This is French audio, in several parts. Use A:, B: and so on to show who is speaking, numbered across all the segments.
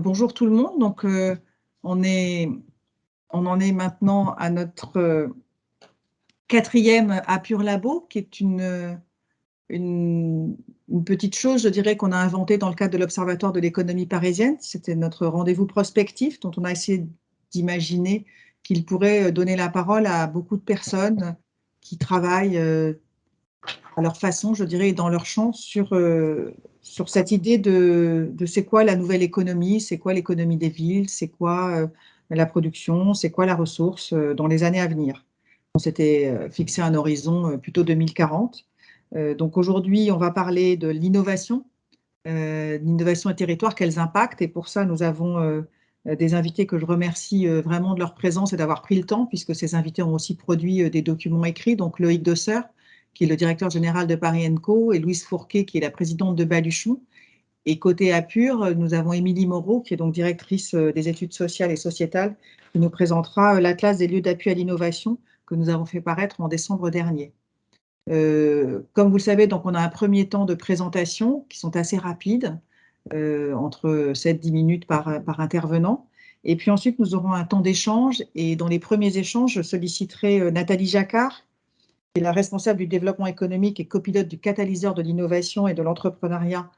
A: bonjour tout le monde. Donc, on en est maintenant à notre quatrième Apure Labo, qui est une petite chose, je dirais, qu'on a inventée dans le cadre de l'Observatoire de l'économie parisienne. C'était notre rendez-vous prospectif dont on a essayé d'imaginer qu'il pourrait donner la parole à beaucoup de personnes qui travaillent à leur façon, je dirais, dans leur champ, sur cette idée de c'est quoi la nouvelle économie, c'est quoi l'économie des villes, c'est quoi la production, c'est quoi la ressource dans les années à venir. On s'était fixé un horizon plutôt 2040. Donc aujourd'hui, on va parler de l'innovation et territoire, quels impacts. Et pour ça, nous avons des invités que je remercie vraiment de leur présence et d'avoir pris le temps, puisque ces invités ont aussi produit des documents écrits. Donc Loïc Dosser, qui est le directeur général de Paris & Co, et Louise Fourquet, qui est la présidente de Baluchon. Et côté Apure, nous avons Émilie Moreau, qui est donc directrice des études sociales et sociétales, qui nous présentera l'Atlas des lieux d'appui à l'innovation que nous avons fait paraître en décembre dernier. Comme vous le savez, donc on a un premier temps de présentation qui sont assez rapides, entre 7-10 minutes par intervenant. Et puis ensuite, nous aurons un temps d'échange. Et dans les premiers échanges, je solliciterai Nathalie Jacquard, qui est la responsable du développement économique et copilote du catalyseur de l'innovation et de l'entrepreneuriat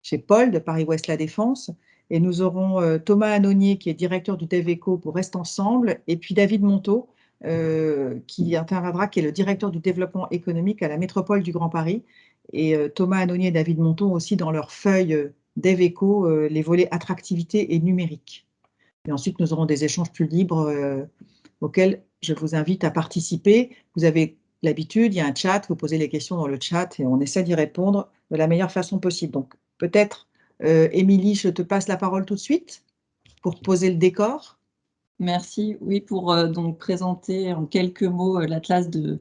A: chez Paul de Paris-Ouest La Défense. Et nous aurons Thomas Anonier, qui est directeur du DevEco pour Reste Ensemble, et puis David Monteau, qui interviendra, qui est le directeur du développement économique à la métropole du Grand Paris. Et Thomas Anonier et David Monteau ont aussi dans leur feuille DevEco les volets attractivité et numérique. Et ensuite, nous aurons des échanges plus libres auxquels je vous invite à participer. Vous avez l'habitude, il y a un chat, vous posez les questions dans le chat et on essaie d'y répondre de la meilleure façon possible. Donc peut-être, Émilie, je te passe la parole tout de suite pour poser le décor.
B: Merci, oui, pour donc présenter en quelques mots l'atlas des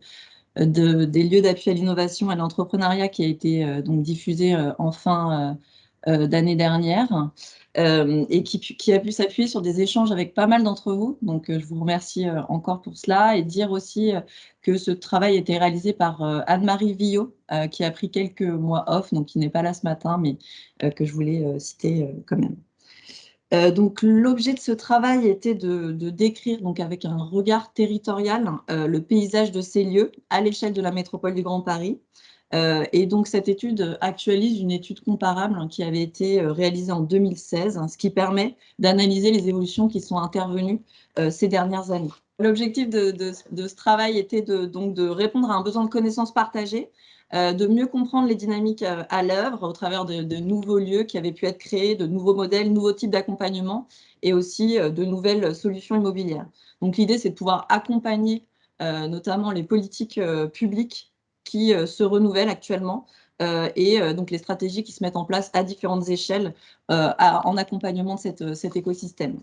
B: lieux d'appui à l'innovation et à l'entrepreneuriat qui a été donc diffusé en fin d'année dernière et qui a pu s'appuyer sur des échanges avec pas mal d'entre vous. Donc, je vous remercie encore pour cela et dire aussi que ce travail a été réalisé par Anne-Marie Villot, qui a pris quelques mois off, donc qui n'est pas là ce matin, mais que je voulais citer quand même. Donc, l'objet de ce travail était de décrire, donc, avec un regard territorial, le paysage de ces lieux à l'échelle de la métropole du Grand Paris. Et donc, cette étude actualise une étude comparable qui avait été réalisée en 2016, ce qui permet d'analyser les évolutions qui sont intervenues ces dernières années. L'objectif de ce travail était donc de répondre à un besoin de connaissances partagées, de mieux comprendre les dynamiques à l'œuvre au travers de nouveaux lieux qui avaient pu être créés, de nouveaux modèles, nouveaux types d'accompagnement et aussi de nouvelles solutions immobilières. Donc l'idée, c'est de pouvoir accompagner notamment les politiques publiques qui se renouvellent actuellement et donc les stratégies qui se mettent en place à différentes échelles en accompagnement de cet écosystème.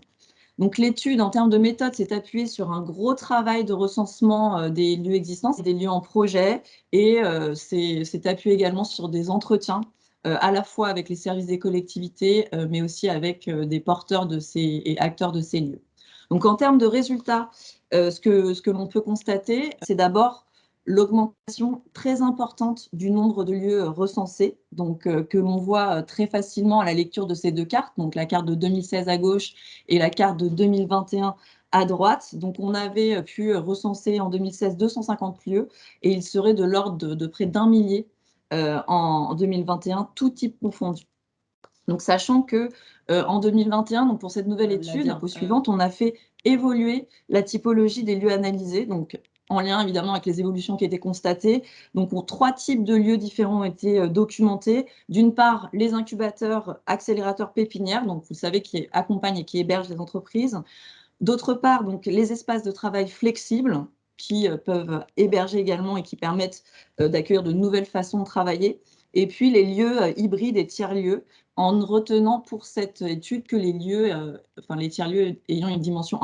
B: Donc l'étude, en termes de méthode, s'est appuyée sur un gros travail de recensement des lieux existants, des lieux en projet, et s'est appuyée également sur des entretiens, à la fois avec les services des collectivités, mais aussi avec des porteurs et acteurs de ces lieux. Donc en termes de résultats, ce que l'on peut constater, c'est d'abord l'augmentation très importante du nombre de lieux recensés, donc que l'on voit très facilement à la lecture de ces deux cartes, donc la carte de 2016 à gauche et la carte de 2021 à droite. Donc on avait pu recenser en 2016 250 lieux et il serait de l'ordre de près d'1 millier en 2021, tout type confondu. Donc sachant que en 2021, donc pour cette nouvelle étude, la suivante, on a fait évoluer la typologie des lieux analysés, donc en lien évidemment avec les évolutions qui étaient constatées. Donc, 3 types de lieux différents ont été documentés. D'une part, les incubateurs, accélérateurs pépinières, donc vous savez, qui accompagnent et qui hébergent les entreprises. D'autre part, donc les espaces de travail flexibles qui peuvent héberger également et qui permettent d'accueillir de nouvelles façons de travailler. Et puis les lieux hybrides et tiers-lieux, en retenant pour cette étude que les tiers-lieux ayant une dimension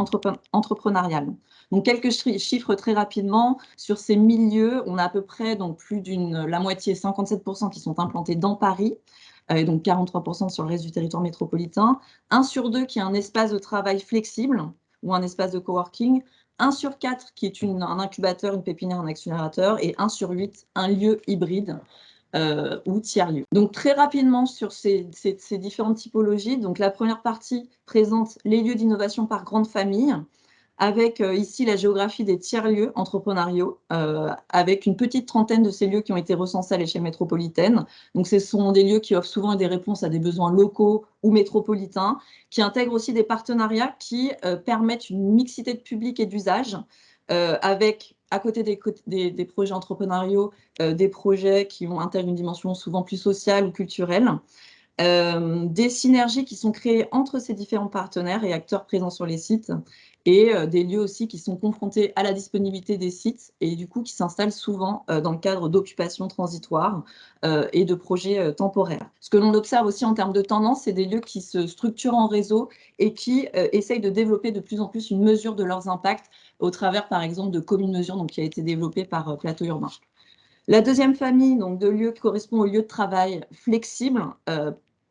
B: entrepreneuriale. Donc quelques chiffres très rapidement. Sur ces 1000 lieux, on a à peu près donc plus la moitié, 57% qui sont implantés dans Paris, et donc 43% sur le reste du territoire métropolitain. 1 sur 2 qui est un espace de travail flexible ou un espace de coworking. 1 sur 4 qui est un incubateur, une pépinière, un accélérateur, et 1 sur 8, un lieu hybride. ou tiers-lieux. Donc très rapidement sur ces différentes typologies, donc la première partie présente les lieux d'innovation par grande famille, avec ici la géographie des tiers-lieux entrepreneuriaux, avec une petite trentaine de ces lieux qui ont été recensés à l'échelle métropolitaine. Donc ce sont des lieux qui offrent souvent des réponses à des besoins locaux ou métropolitains, qui intègrent aussi des partenariats qui permettent une mixité de public et d'usage, avec, à côté des projets entrepreneuriaux, des projets qui intègrent une dimension souvent plus sociale ou culturelle. Des synergies qui sont créées entre ces différents partenaires et acteurs présents sur les sites, et des lieux aussi qui sont confrontés à la disponibilité des sites et du coup qui s'installent souvent dans le cadre d'occupations transitoires et de projets temporaires. Ce que l'on observe aussi en termes de tendance, c'est des lieux qui se structurent en réseau et qui essayent de développer de plus en plus une mesure de leurs impacts au travers, par exemple, de communes mesures, donc qui a été développée par Plateau Urbain. La deuxième famille donc, de lieux correspond aux lieux de travail flexibles,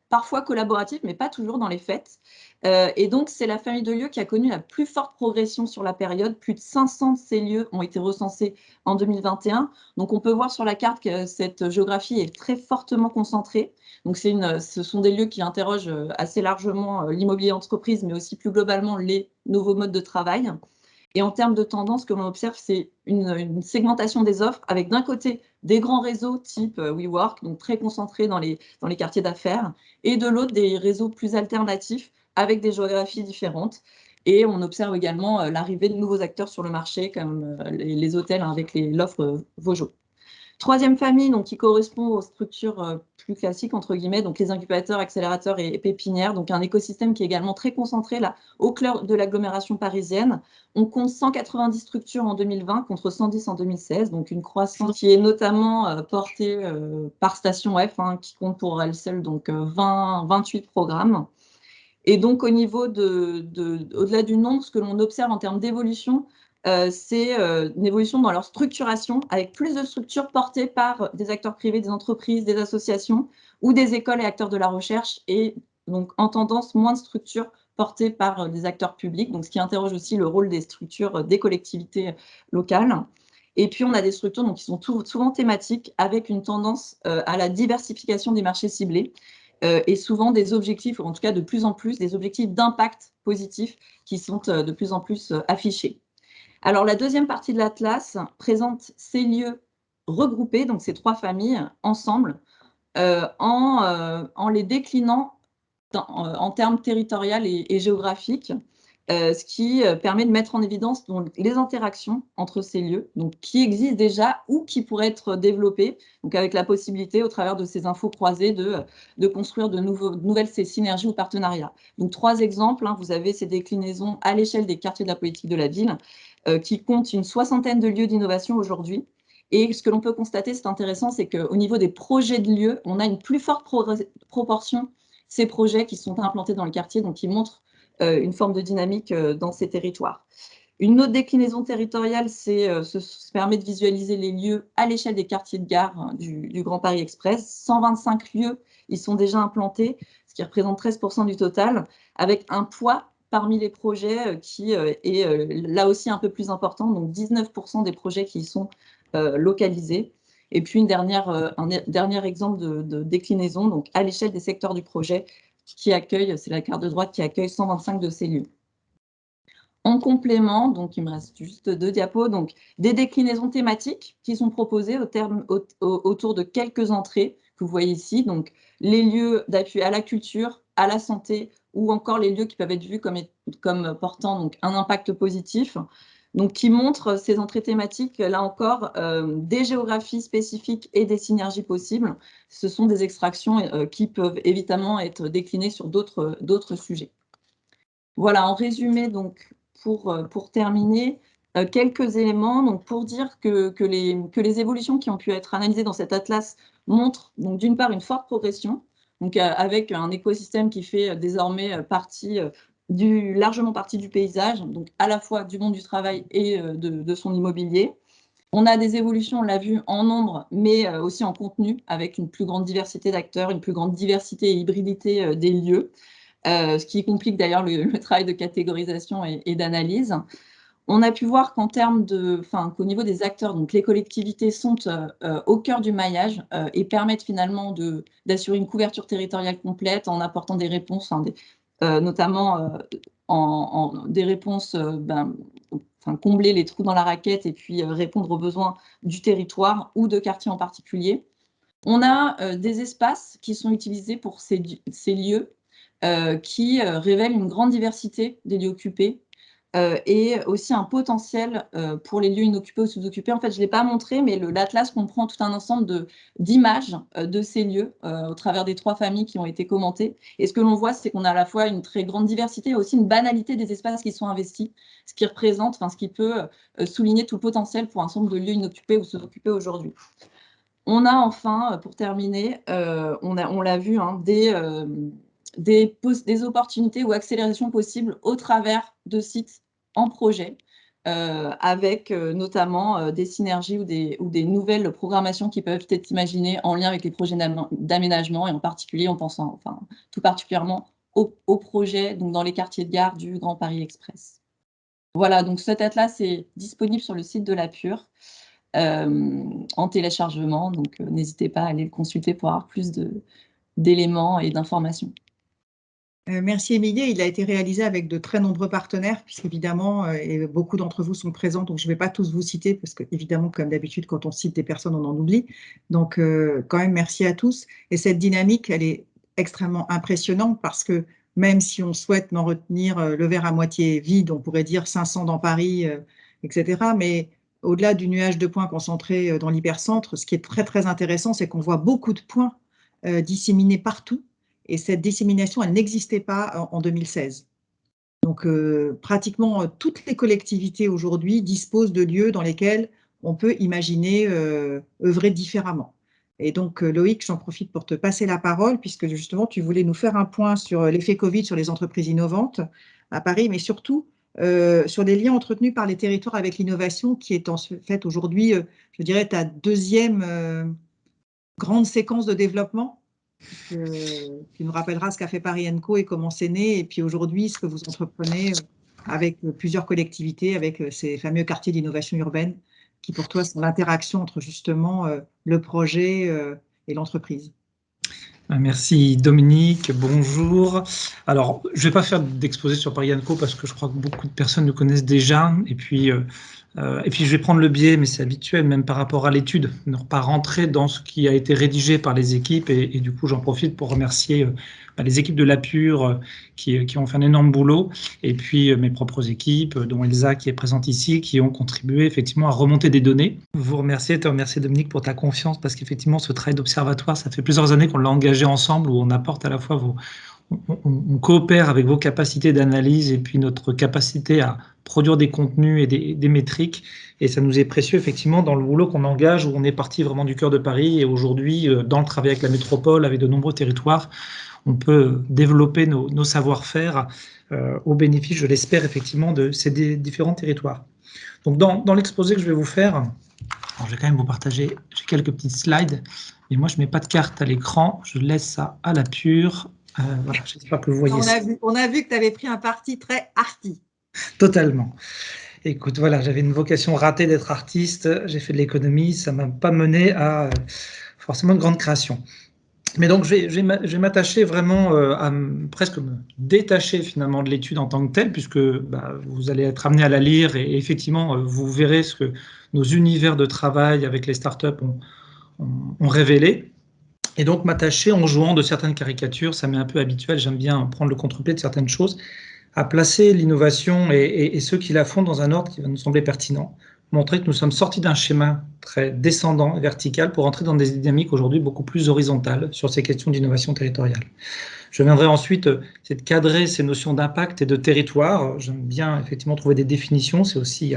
B: parfois collaboratifs, mais pas toujours dans les faits. Et donc, c'est la famille de lieux qui a connu la plus forte progression sur la période. Plus de 500 de ces lieux ont été recensés en 2021. Donc, on peut voir sur la carte que cette géographie est très fortement concentrée. Donc, ce sont des lieux qui interrogent assez largement l'immobilier entreprise, mais aussi plus globalement les nouveaux modes de travail. Et en termes de tendance, ce que l'on observe, c'est une segmentation des offres avec d'un côté des grands réseaux type WeWork, donc très concentrés dans les quartiers d'affaires, et de l'autre des réseaux plus alternatifs avec des géographies différentes. Et on observe également l'arrivée de nouveaux acteurs sur le marché, comme les hôtels avec l'offre Vojo. Troisième famille, donc, qui correspond aux structures plus classiques, entre guillemets, donc les incubateurs, accélérateurs et pépinières, donc un écosystème qui est également très concentré là, au cœur de l'agglomération parisienne. On compte 190 structures en 2020 contre 110 en 2016, donc une croissance qui est notamment portée par Station F, hein, qui compte pour elle seule donc 28 programmes. Et donc, au niveau au-delà du nombre, ce que l'on observe en termes d'évolution, c'est une évolution dans leur structuration, avec plus de structures portées par des acteurs privés, des entreprises, des associations ou des écoles et acteurs de la recherche, et donc en tendance moins de structures portées par des acteurs publics, donc ce qui interroge aussi le rôle des structures des collectivités locales. Et puis on a des structures donc, qui sont souvent thématiques, avec une tendance à la diversification des marchés ciblés, et souvent des objectifs, ou en tout cas de plus en plus des objectifs d'impact positif qui sont de plus en plus affichés. Alors, la deuxième partie de l'atlas présente ces lieux regroupés, donc ces trois familles, ensemble, en les déclinant en termes territoriaux et géographiques, ce qui permet de mettre en évidence donc, les interactions entre ces lieux, donc, qui existent déjà ou qui pourraient être développées, donc avec la possibilité, au travers de ces infos croisées, de construire de nouvelles synergies ou partenariats. Donc 3 exemples, hein, vous avez ces déclinaisons à l'échelle des quartiers de la politique de la ville, qui comptent une soixantaine de lieux d'innovation aujourd'hui. Et ce que l'on peut constater, c'est intéressant, c'est qu'au niveau des projets de lieux, on a une plus forte proportion ces projets qui sont implantés dans le quartier, donc qui montrent une forme de dynamique dans ces territoires. Une autre déclinaison territoriale, se permet de visualiser les lieux à l'échelle des quartiers de gare hein, du Grand Paris Express. 125 lieux, ils sont déjà implantés, ce qui représente 13% du total, avec un poids parmi les projets qui est là aussi un peu plus important, donc 19% des projets qui y sont localisés. Et puis un dernier exemple de déclinaison, donc à l'échelle des secteurs du projet, qui accueille, c'est la carte de droite qui accueille 125 de ces lieux. En complément, donc il me reste juste 2 diapos, donc des déclinaisons thématiques qui sont proposées autour de quelques entrées que vous voyez ici, donc les lieux d'appui à la culture, à la santé, ou encore les lieux qui peuvent être vus comme portant donc, un impact positif, donc qui montrent ces entrées thématiques, là encore, des géographies spécifiques et des synergies possibles. Ce sont des extractions qui peuvent évidemment être déclinées sur d'autres sujets. Voilà, en résumé, donc, pour terminer, quelques éléments donc, pour dire que les évolutions qui ont pu être analysées dans cet atlas montrent donc, d'une part une forte progression, donc, avec un écosystème qui fait désormais largement partie du paysage, donc à la fois du monde du travail et de son immobilier. On a des évolutions, on l'a vu, en nombre, mais aussi en contenu, avec une plus grande diversité d'acteurs, une plus grande diversité et hybridité des lieux. Ce qui complique d'ailleurs le travail de catégorisation et d'analyse. On a pu voir qu'en termes qu'au niveau des acteurs, donc les collectivités sont au cœur du maillage et permettent finalement d'assurer une couverture territoriale complète en apportant des réponses, notamment des réponses, combler les trous dans la raquette et puis répondre aux besoins du territoire ou de quartiers en particulier. On a des espaces qui sont utilisés pour ces lieux qui révèlent une grande diversité des lieux occupés et aussi un potentiel pour les lieux inoccupés ou sous-occupés. En fait, je ne l'ai pas montré, mais l'atlas comprend tout un ensemble d'images de ces lieux au travers des 3 familles qui ont été commentées. Et ce que l'on voit, c'est qu'on a à la fois une très grande diversité et aussi une banalité des espaces qui sont investis, ce qui peut souligner tout le potentiel pour un certain nombre de lieux inoccupés ou sous-occupés aujourd'hui. On a enfin, pour terminer, on l'a vu, des opportunités ou accélérations possibles au travers de sites en projet, avec notamment des synergies ou des nouvelles programmations qui peuvent être imaginées en lien avec les projets d'aménagement et en particulier en pensant, tout particulièrement aux projets donc dans les quartiers de gare du Grand Paris Express. Voilà, donc cet atlas est disponible sur le site de la PUR en téléchargement, donc n'hésitez pas à aller le consulter pour avoir plus d'éléments et d'informations.
A: Merci Émilie, il a été réalisé avec de très nombreux partenaires, puisqu'évidemment, et beaucoup d'entre vous sont présents, donc je ne vais pas tous vous citer, parce qu'évidemment, comme d'habitude, quand on cite des personnes, on en oublie. Donc, quand même, merci à tous. Et cette dynamique, elle est extrêmement impressionnante, parce que même si on souhaite n'en retenir le verre à moitié vide, on pourrait dire 500 dans Paris, etc. Mais au-delà du nuage de points concentrés dans l'hypercentre, ce qui est très, très intéressant, c'est qu'on voit beaucoup de points disséminés partout. Et cette dissémination, elle n'existait pas en 2016. Donc, pratiquement toutes les collectivités aujourd'hui disposent de lieux dans lesquels on peut imaginer œuvrer différemment. Et donc, Loïc, j'en profite pour te passer la parole, puisque justement, tu voulais nous faire un point sur l'effet Covid sur les entreprises innovantes à Paris, mais surtout sur les liens entretenus par les territoires avec l'innovation, qui est en fait aujourd'hui, je dirais, ta deuxième grande séquence de développement. Tu nous rappelleras ce qu'a fait Paris & Co et comment c'est né, et puis aujourd'hui, ce que vous entreprenez avec plusieurs collectivités, avec ces fameux quartiers d'innovation urbaine, qui pour toi sont l'interaction entre justement le projet et l'entreprise.
C: Merci Dominique, bonjour. Alors, je ne vais pas faire d'exposé sur Paris & Co parce que je crois que beaucoup de personnes le connaissent déjà. Et puis, je vais prendre le biais, mais c'est habituel, même par rapport à l'étude, ne pas rentrer dans ce qui a été rédigé par les équipes. Et du coup, j'en profite pour remercier les équipes de la PUR qui ont fait un énorme boulot. Et puis, mes propres équipes, dont Elsa qui est présente ici, qui ont contribué effectivement à remonter des données. Vous remercier, te remercier Dominique pour ta confiance parce qu'effectivement, ce travail d'observatoire, ça fait plusieurs années qu'on l'a engagé ensemble, où on apporte à la fois on coopère avec vos capacités d'analyse et puis notre capacité à produire des contenus et des métriques. Et ça nous est précieux, effectivement, dans le boulot qu'on engage, où on est parti vraiment du cœur de Paris. Et aujourd'hui, dans le travail avec la métropole, avec de nombreux territoires, on peut développer nos savoir-faire au bénéfice, je l'espère, effectivement, de ces différents territoires. Donc, dans l'exposé que je vais vous faire, alors, je vais quand même vous partager, j'ai quelques petites slides, mais moi, je ne mets pas de carte à l'écran, je laisse ça à la PUR. Voilà, j'espère que vous voyez ça.
A: On a vu que tu avais pris un parti très arty.
C: Totalement. Écoute, voilà, j'avais une vocation ratée d'être artiste, j'ai fait de l'économie, ça ne m'a pas mené à forcément une grande création. Mais donc, je vais m'attacher vraiment à presque me détacher finalement de l'étude en tant que telle, puisque vous allez être amené à la lire et effectivement, vous verrez ce que nos univers de travail avec les startups ont révélé. Et donc, m'attacher en jouant de certaines caricatures, ça m'est un peu habituel, j'aime bien prendre le contre-pied de certaines choses, à placer l'innovation et ceux qui la font dans un ordre qui va nous sembler pertinent. Montrer que nous sommes sortis d'un schéma très descendant, vertical, pour entrer dans des dynamiques aujourd'hui beaucoup plus horizontales sur ces questions d'innovation territoriale. Je viendrai ensuite essayer de cadrer ces notions d'impact et de territoire. J'aime bien effectivement trouver des définitions. C'est aussi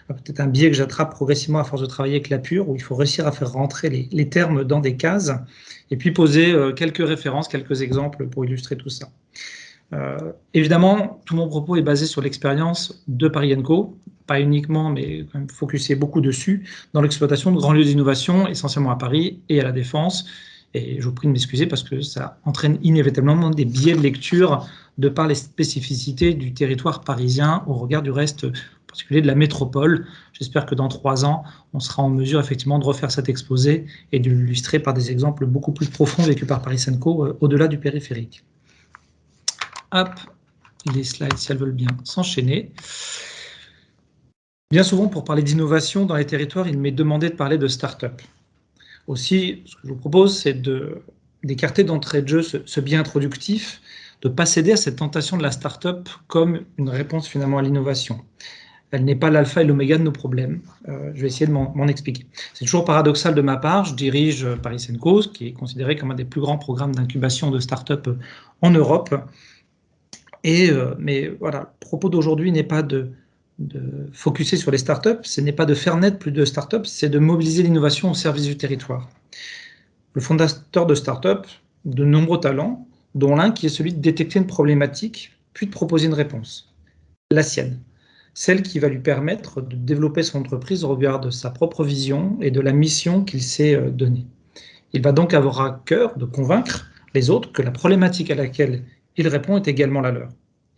C: peut-être un biais que j'attrape progressivement à force de travailler avec la PUR, où il faut réussir à faire rentrer les termes dans des cases, et puis poser quelques références, quelques exemples pour illustrer tout ça. Évidemment, tout mon propos est basé sur l'expérience de Paris & Co, pas uniquement, mais quand même focusé beaucoup dessus, dans l'exploitation de grands lieux d'innovation, essentiellement à Paris et à la Défense. Et je vous prie de m'excuser parce que ça entraîne inévitablement des biais de lecture de par les spécificités du territoire parisien au regard du reste particulier de la métropole. J'espère que dans 3 ans, on sera en mesure effectivement de refaire cet exposé et de l'illustrer par des exemples beaucoup plus profonds vécus par Paris Senco au-delà du périphérique. Hop, les slides, si elles veulent bien s'enchaîner. Bien souvent, pour parler d'innovation dans les territoires, il m'est demandé de parler de start-up. Aussi, ce que je vous propose, c'est d'écarter d'entrée de jeu ce biais introductif, de ne pas céder à cette tentation de la start-up comme une réponse finalement à l'innovation. Elle n'est pas l'alpha et l'oméga de nos problèmes. Je vais essayer de m'en expliquer. C'est toujours paradoxal de ma part. Je dirige Paris Senco, qui est considéré comme un des plus grands programmes d'incubation de start-up en Europe. Mais voilà, le propos d'aujourd'hui n'est pas de focuser sur les startups, ce n'est pas de faire naître plus de startups, c'est de mobiliser l'innovation au service du territoire. Le fondateur de startup, de nombreux talents, dont l'un qui est celui de détecter une problématique, puis de proposer une réponse. La sienne, celle qui va lui permettre de développer son entreprise au regard de sa propre vision et de la mission qu'il s'est donnée. Il va donc avoir à cœur de convaincre les autres que la problématique à laquelle il répond est également la leur.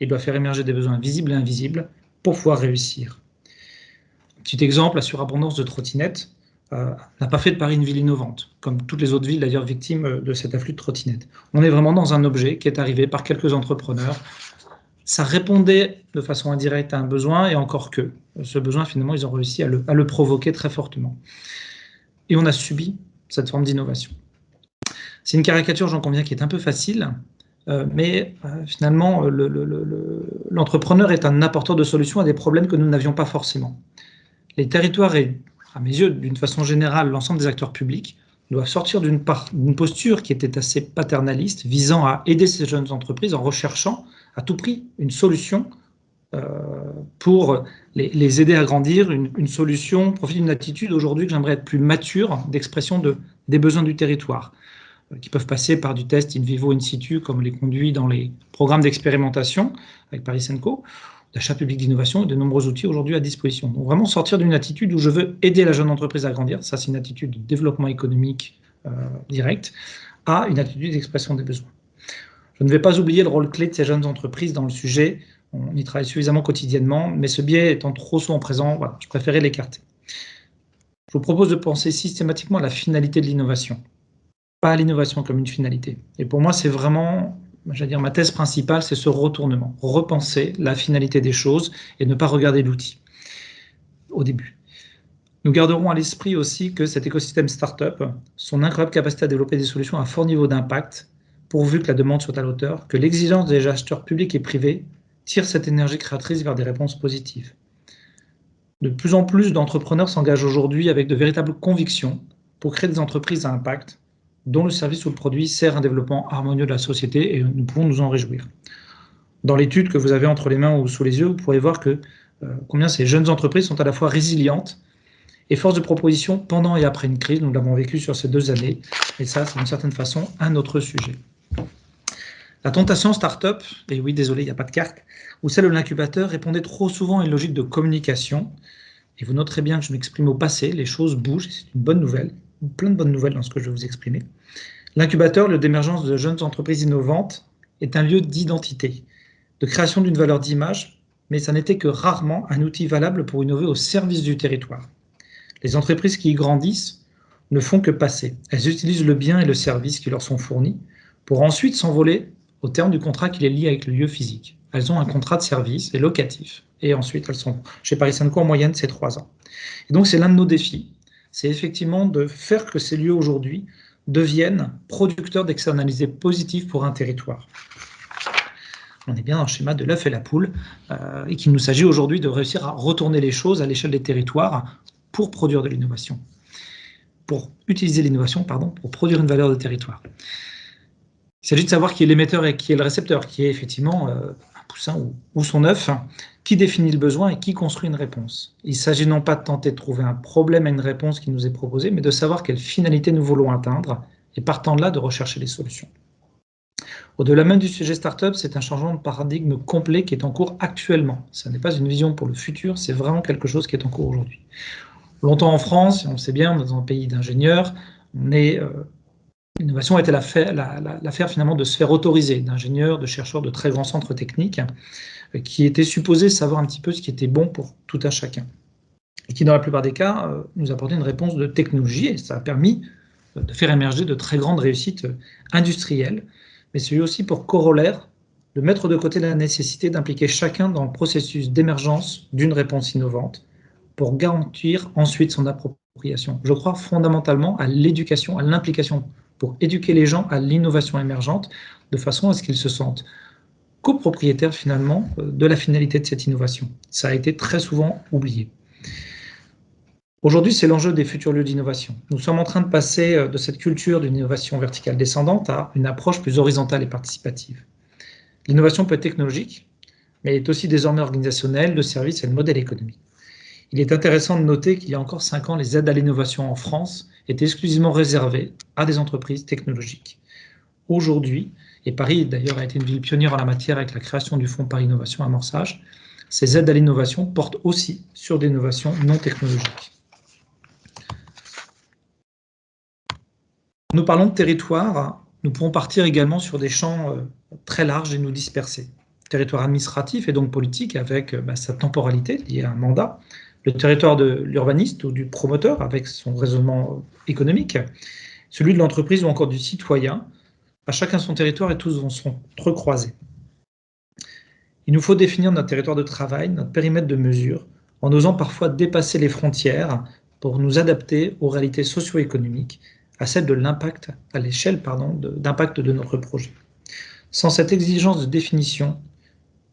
C: Il doit faire émerger des besoins visibles et invisibles pour pouvoir réussir. Petit exemple, la surabondance de trottinettes n'a pas fait de Paris une ville innovante, comme toutes les autres villes d'ailleurs victimes de cet afflux de trottinettes. On est vraiment dans un objet qui est arrivé par quelques entrepreneurs. Ça répondait de façon indirecte à un besoin, et encore que ce besoin, finalement, ils ont réussi à le provoquer très fortement. Et on a subi cette forme d'innovation. C'est une caricature, j'en conviens, qui est un peu facile, mais finalement, l'entrepreneur est un apporteur de solutions à des problèmes que nous n'avions pas forcément. Les territoires et, à mes yeux, d'une façon générale, l'ensemble des acteurs publics doivent sortir d'une posture qui était assez paternaliste, visant à aider ces jeunes entreprises en recherchant à tout prix une solution pour les aider à grandir, une solution, profit d'une attitude aujourd'hui que j'aimerais être plus mature d'expression des besoins du territoire, qui peuvent passer par du test in vivo, in situ, comme les conduit dans les programmes d'expérimentation avec Paris Senco, d'achat public d'innovation et de nombreux outils aujourd'hui à disposition. Donc vraiment sortir d'une attitude où je veux aider la jeune entreprise à grandir, ça c'est une attitude de développement économique direct, à une attitude d'expression des besoins. Je ne vais pas oublier le rôle clé de ces jeunes entreprises dans le sujet, on y travaille suffisamment quotidiennement, mais ce biais étant trop souvent présent, voilà, je préférais l'écarter. Je vous propose de penser systématiquement à la finalité de l'innovation, pas à l'innovation comme une finalité. Et pour moi, c'est vraiment, j'allais dire, ma thèse principale, c'est ce retournement, repenser la finalité des choses et ne pas regarder l'outil au début. Nous garderons à l'esprit aussi que cet écosystème start-up, son incroyable capacité à développer des solutions à fort niveau d'impact, pourvu que la demande soit à l'auteur, que l'exigence des acheteurs publics et privés tire cette énergie créatrice vers des réponses positives. De plus en plus d'entrepreneurs s'engagent aujourd'hui avec de véritables convictions pour créer des entreprises à impact, dont le service ou le produit sert un développement harmonieux de la société, et nous pouvons nous en réjouir. Dans l'étude que vous avez entre les mains ou sous les yeux, vous pourrez voir que combien ces jeunes entreprises sont à la fois résilientes et force de proposition pendant et après une crise. Nous l'avons vécu sur ces 2 années, et ça, c'est d'une certaine façon un autre sujet. La tentation start-up, et oui, désolé, il n'y a pas de carte, ou celle de l'incubateur répondait trop souvent à une logique de communication. Et vous noterez bien que je m'exprime au passé, les choses bougent, et c'est une bonne nouvelle, plein de bonnes nouvelles dans ce que je vais vous exprimer. L'incubateur, lieu d'émergence de jeunes entreprises innovantes, est un lieu d'identité, de création d'une valeur d'image, mais ça n'était que rarement un outil valable pour innover au service du territoire. Les entreprises qui y grandissent ne font que passer. Elles utilisent le bien et le service qui leur sont fournis pour ensuite s'envoler au terme du contrat qui les lie avec le lieu physique. Elles ont un contrat de service et locatif, et ensuite elles sont chez Paris Senco en moyenne, c'est 3 ans. Et donc c'est l'un de nos défis, c'est effectivement de faire que ces lieux aujourd'hui deviennent producteurs d'externalités positives pour un territoire. On est bien dans le schéma de l'œuf et la poule, et qu'il nous s'agit aujourd'hui de réussir à retourner les choses à l'échelle des territoires pour produire de l'innovation, pour utiliser l'innovation, pour produire une valeur de territoire. Il s'agit de savoir qui est l'émetteur et qui est le récepteur, qui est effectivement un poussin ou son œuf, qui définit le besoin et qui construit une réponse. Il s'agit non pas de tenter de trouver un problème à une réponse qui nous est proposée, mais de savoir quelle finalité nous voulons atteindre, et partant de là, de rechercher les solutions. Au-delà même du sujet startup, c'est un changement de paradigme complet qui est en cours actuellement. Ce n'est pas une vision pour le futur, c'est vraiment quelque chose qui est en cours aujourd'hui. Longtemps en France, on le sait bien, on est dans un pays d'ingénieurs, on est L'innovation était l'affaire finalement de sphères autorisées, d'ingénieurs, de chercheurs de très grands centres techniques, qui étaient supposés savoir un petit peu ce qui était bon pour tout un chacun. Et qui, dans la plupart des cas, nous apportaient une réponse de technologie, et ça a permis de faire émerger de très grandes réussites industrielles, mais c'est aussi pour corollaire de mettre de côté la nécessité d'impliquer chacun dans le processus d'émergence d'une réponse innovante pour garantir ensuite son appropriation. Je crois fondamentalement à l'éducation, à l'implication, pour éduquer les gens à l'innovation émergente, de façon à ce qu'ils se sentent copropriétaires finalement de la finalité de cette innovation. Ça a été très souvent oublié. Aujourd'hui, c'est l'enjeu des futurs lieux d'innovation. Nous sommes en train de passer de cette culture d'une innovation verticale descendante à une approche plus horizontale et participative. L'innovation peut être technologique, mais elle est aussi désormais organisationnelle, de service et de modèle économique. Il est intéressant de noter qu'il y a encore 5 ans, les aides à l'innovation en France étaient exclusivement réservées à des entreprises technologiques. Aujourd'hui, et Paris d'ailleurs a été une ville pionnière en la matière avec la création du fonds Paris Innovation Amorçage, ces aides à l'innovation portent aussi sur des innovations non technologiques. Quand nous parlons de territoire, nous pouvons partir également sur des champs très larges et nous disperser. Territoire administratif et donc politique avec sa temporalité liée à un mandat, le territoire de l'urbaniste ou du promoteur avec son raisonnement économique, celui de l'entreprise ou encore du citoyen, à chacun son territoire et tous vont se recroiser. Il nous faut définir notre territoire de travail, notre périmètre de mesure, en osant parfois dépasser les frontières pour nous adapter aux réalités socio-économiques, à celle de l'impact, à l'échelle d'impact de notre projet. Sans cette exigence de définition,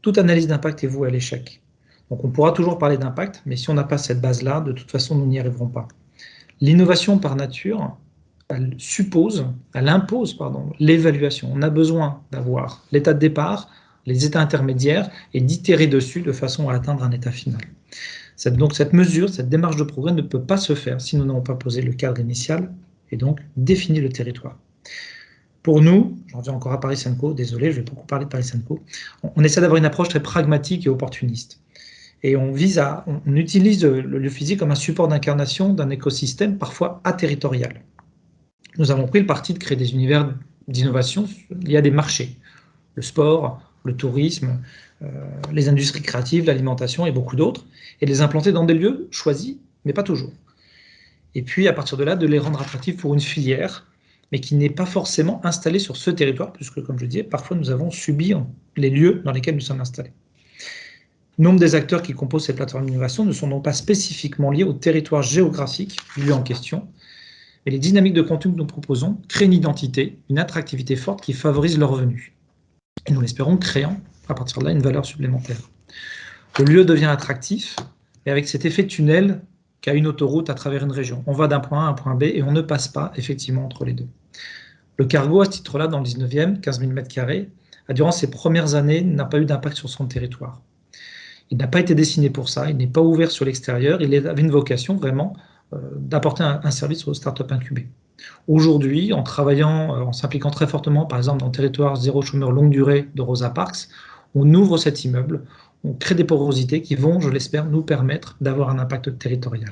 C: toute analyse d'impact est vouée à l'échec. Donc on pourra toujours parler d'impact, mais si on n'a pas cette base-là, de toute façon, nous n'y arriverons pas. L'innovation par nature, elle impose l'évaluation. On a besoin d'avoir l'état de départ, les états intermédiaires et d'itérer dessus de façon à atteindre un état final. Donc cette mesure, cette démarche de progrès ne peut pas se faire si nous n'avons pas posé le cadre initial et donc défini le territoire. Pour nous, j'en reviens encore à Paris Senco, désolé, je vais beaucoup parler de Paris Senco, on essaie d'avoir une approche très pragmatique et opportuniste. Et on utilise le lieu physique comme un support d'incarnation d'un écosystème parfois aterritorial. Nous avons pris le parti de créer des univers d'innovation liés à des marchés, le sport, le tourisme, les industries créatives, l'alimentation et beaucoup d'autres, et les implanter dans des lieux choisis, mais pas toujours. Et puis, à partir de là, de les rendre attractifs pour une filière, mais qui n'est pas forcément installée sur ce territoire, puisque, comme je disais, parfois nous avons subi les lieux dans lesquels nous sommes installés. Le nombre des acteurs qui composent ces plateformes d'innovation ne sont donc pas spécifiquement liés au territoire géographique du lieu en question, mais les dynamiques de contenu que nous proposons créent une identité, une attractivité forte qui favorise leur venue. Et nous l'espérons, créant, à partir de là, une valeur supplémentaire. Le lieu devient attractif, et avec cet effet tunnel qu'a une autoroute à travers une région. On va d'un point A à un point B et on ne passe pas effectivement entre les deux. Le cargo, à ce titre-là, dans le 19e, 15 000 m², durant ses premières années, n'a pas eu d'impact sur son territoire. Il n'a pas été dessiné pour ça, il n'est pas ouvert sur l'extérieur, il avait une vocation vraiment d'apporter un service aux startups incubées. Aujourd'hui, en travaillant, en s'impliquant très fortement, par exemple, dans le territoire zéro chômeur longue durée de Rosa Parks, on ouvre cet immeuble, on crée des porosités qui vont, je l'espère, nous permettre d'avoir un impact territorial.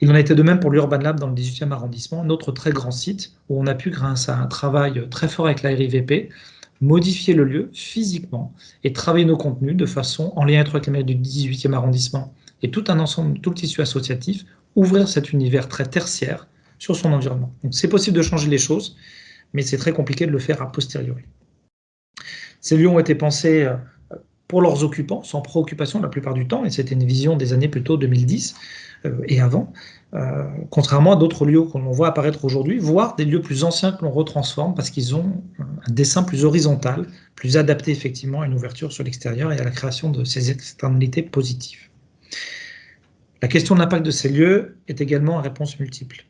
C: Il en a été de même pour l'Urban Lab dans le 18e arrondissement, notre très grand site, où on a pu, grâce à un travail très fort avec la RIVP, modifier le lieu physiquement et travailler nos contenus de façon, en lien avec les maires du 18e arrondissement et tout un ensemble, tout le tissu associatif, ouvrir cet univers très tertiaire sur son environnement. Donc c'est possible de changer les choses, mais c'est très compliqué de le faire a posteriori. Ces lieux ont été pensés pour leurs occupants, sans préoccupation la plupart du temps, et c'était une vision des années plutôt 2010 et avant, contrairement à d'autres lieux qu'on voit apparaître aujourd'hui, voire des lieux plus anciens que l'on retransforme parce qu'ils ont un dessin plus horizontal, plus adapté effectivement à une ouverture sur l'extérieur et à la création de ces externalités positives. La question de l'impact de ces lieux est également à réponse multiple.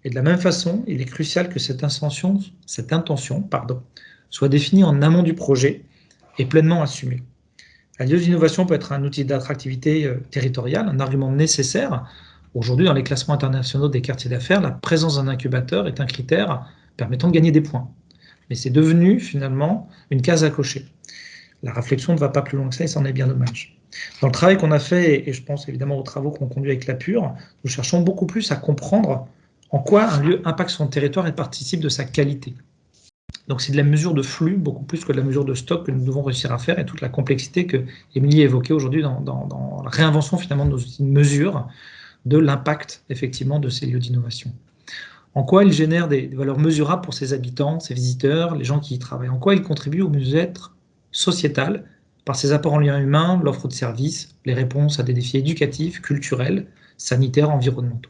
C: Et de la même façon, il est crucial que cette intention soit définie en amont du projet et pleinement assumée. Un lieu d'innovation peut être un outil d'attractivité territoriale, un argument nécessaire. Aujourd'hui, dans les classements internationaux des quartiers d'affaires, la présence d'un incubateur est un critère permettant de gagner des points. Mais c'est devenu finalement une case à cocher. La réflexion ne va pas plus loin que ça et c'en est bien dommage. Dans le travail qu'on a fait, et je pense évidemment aux travaux qu'on conduit avec la Pure, nous cherchons beaucoup plus à comprendre En quoi un lieu impacte son territoire et participe de sa qualité? Donc c'est de la mesure de flux, beaucoup plus que de la mesure de stock que nous devons réussir à faire, et toute la complexité que Émilie évoquait aujourd'hui dans la réinvention finalement de nos outils de mesure de l'impact effectivement de ces lieux d'innovation. En quoi ils génèrent des valeurs mesurables pour ses habitants, ses visiteurs, les gens qui y travaillent? En quoi ils contribuent au mieux-être sociétal par ses apports en lien humain, l'offre de services, les réponses à des défis éducatifs, culturels, sanitaires, environnementaux?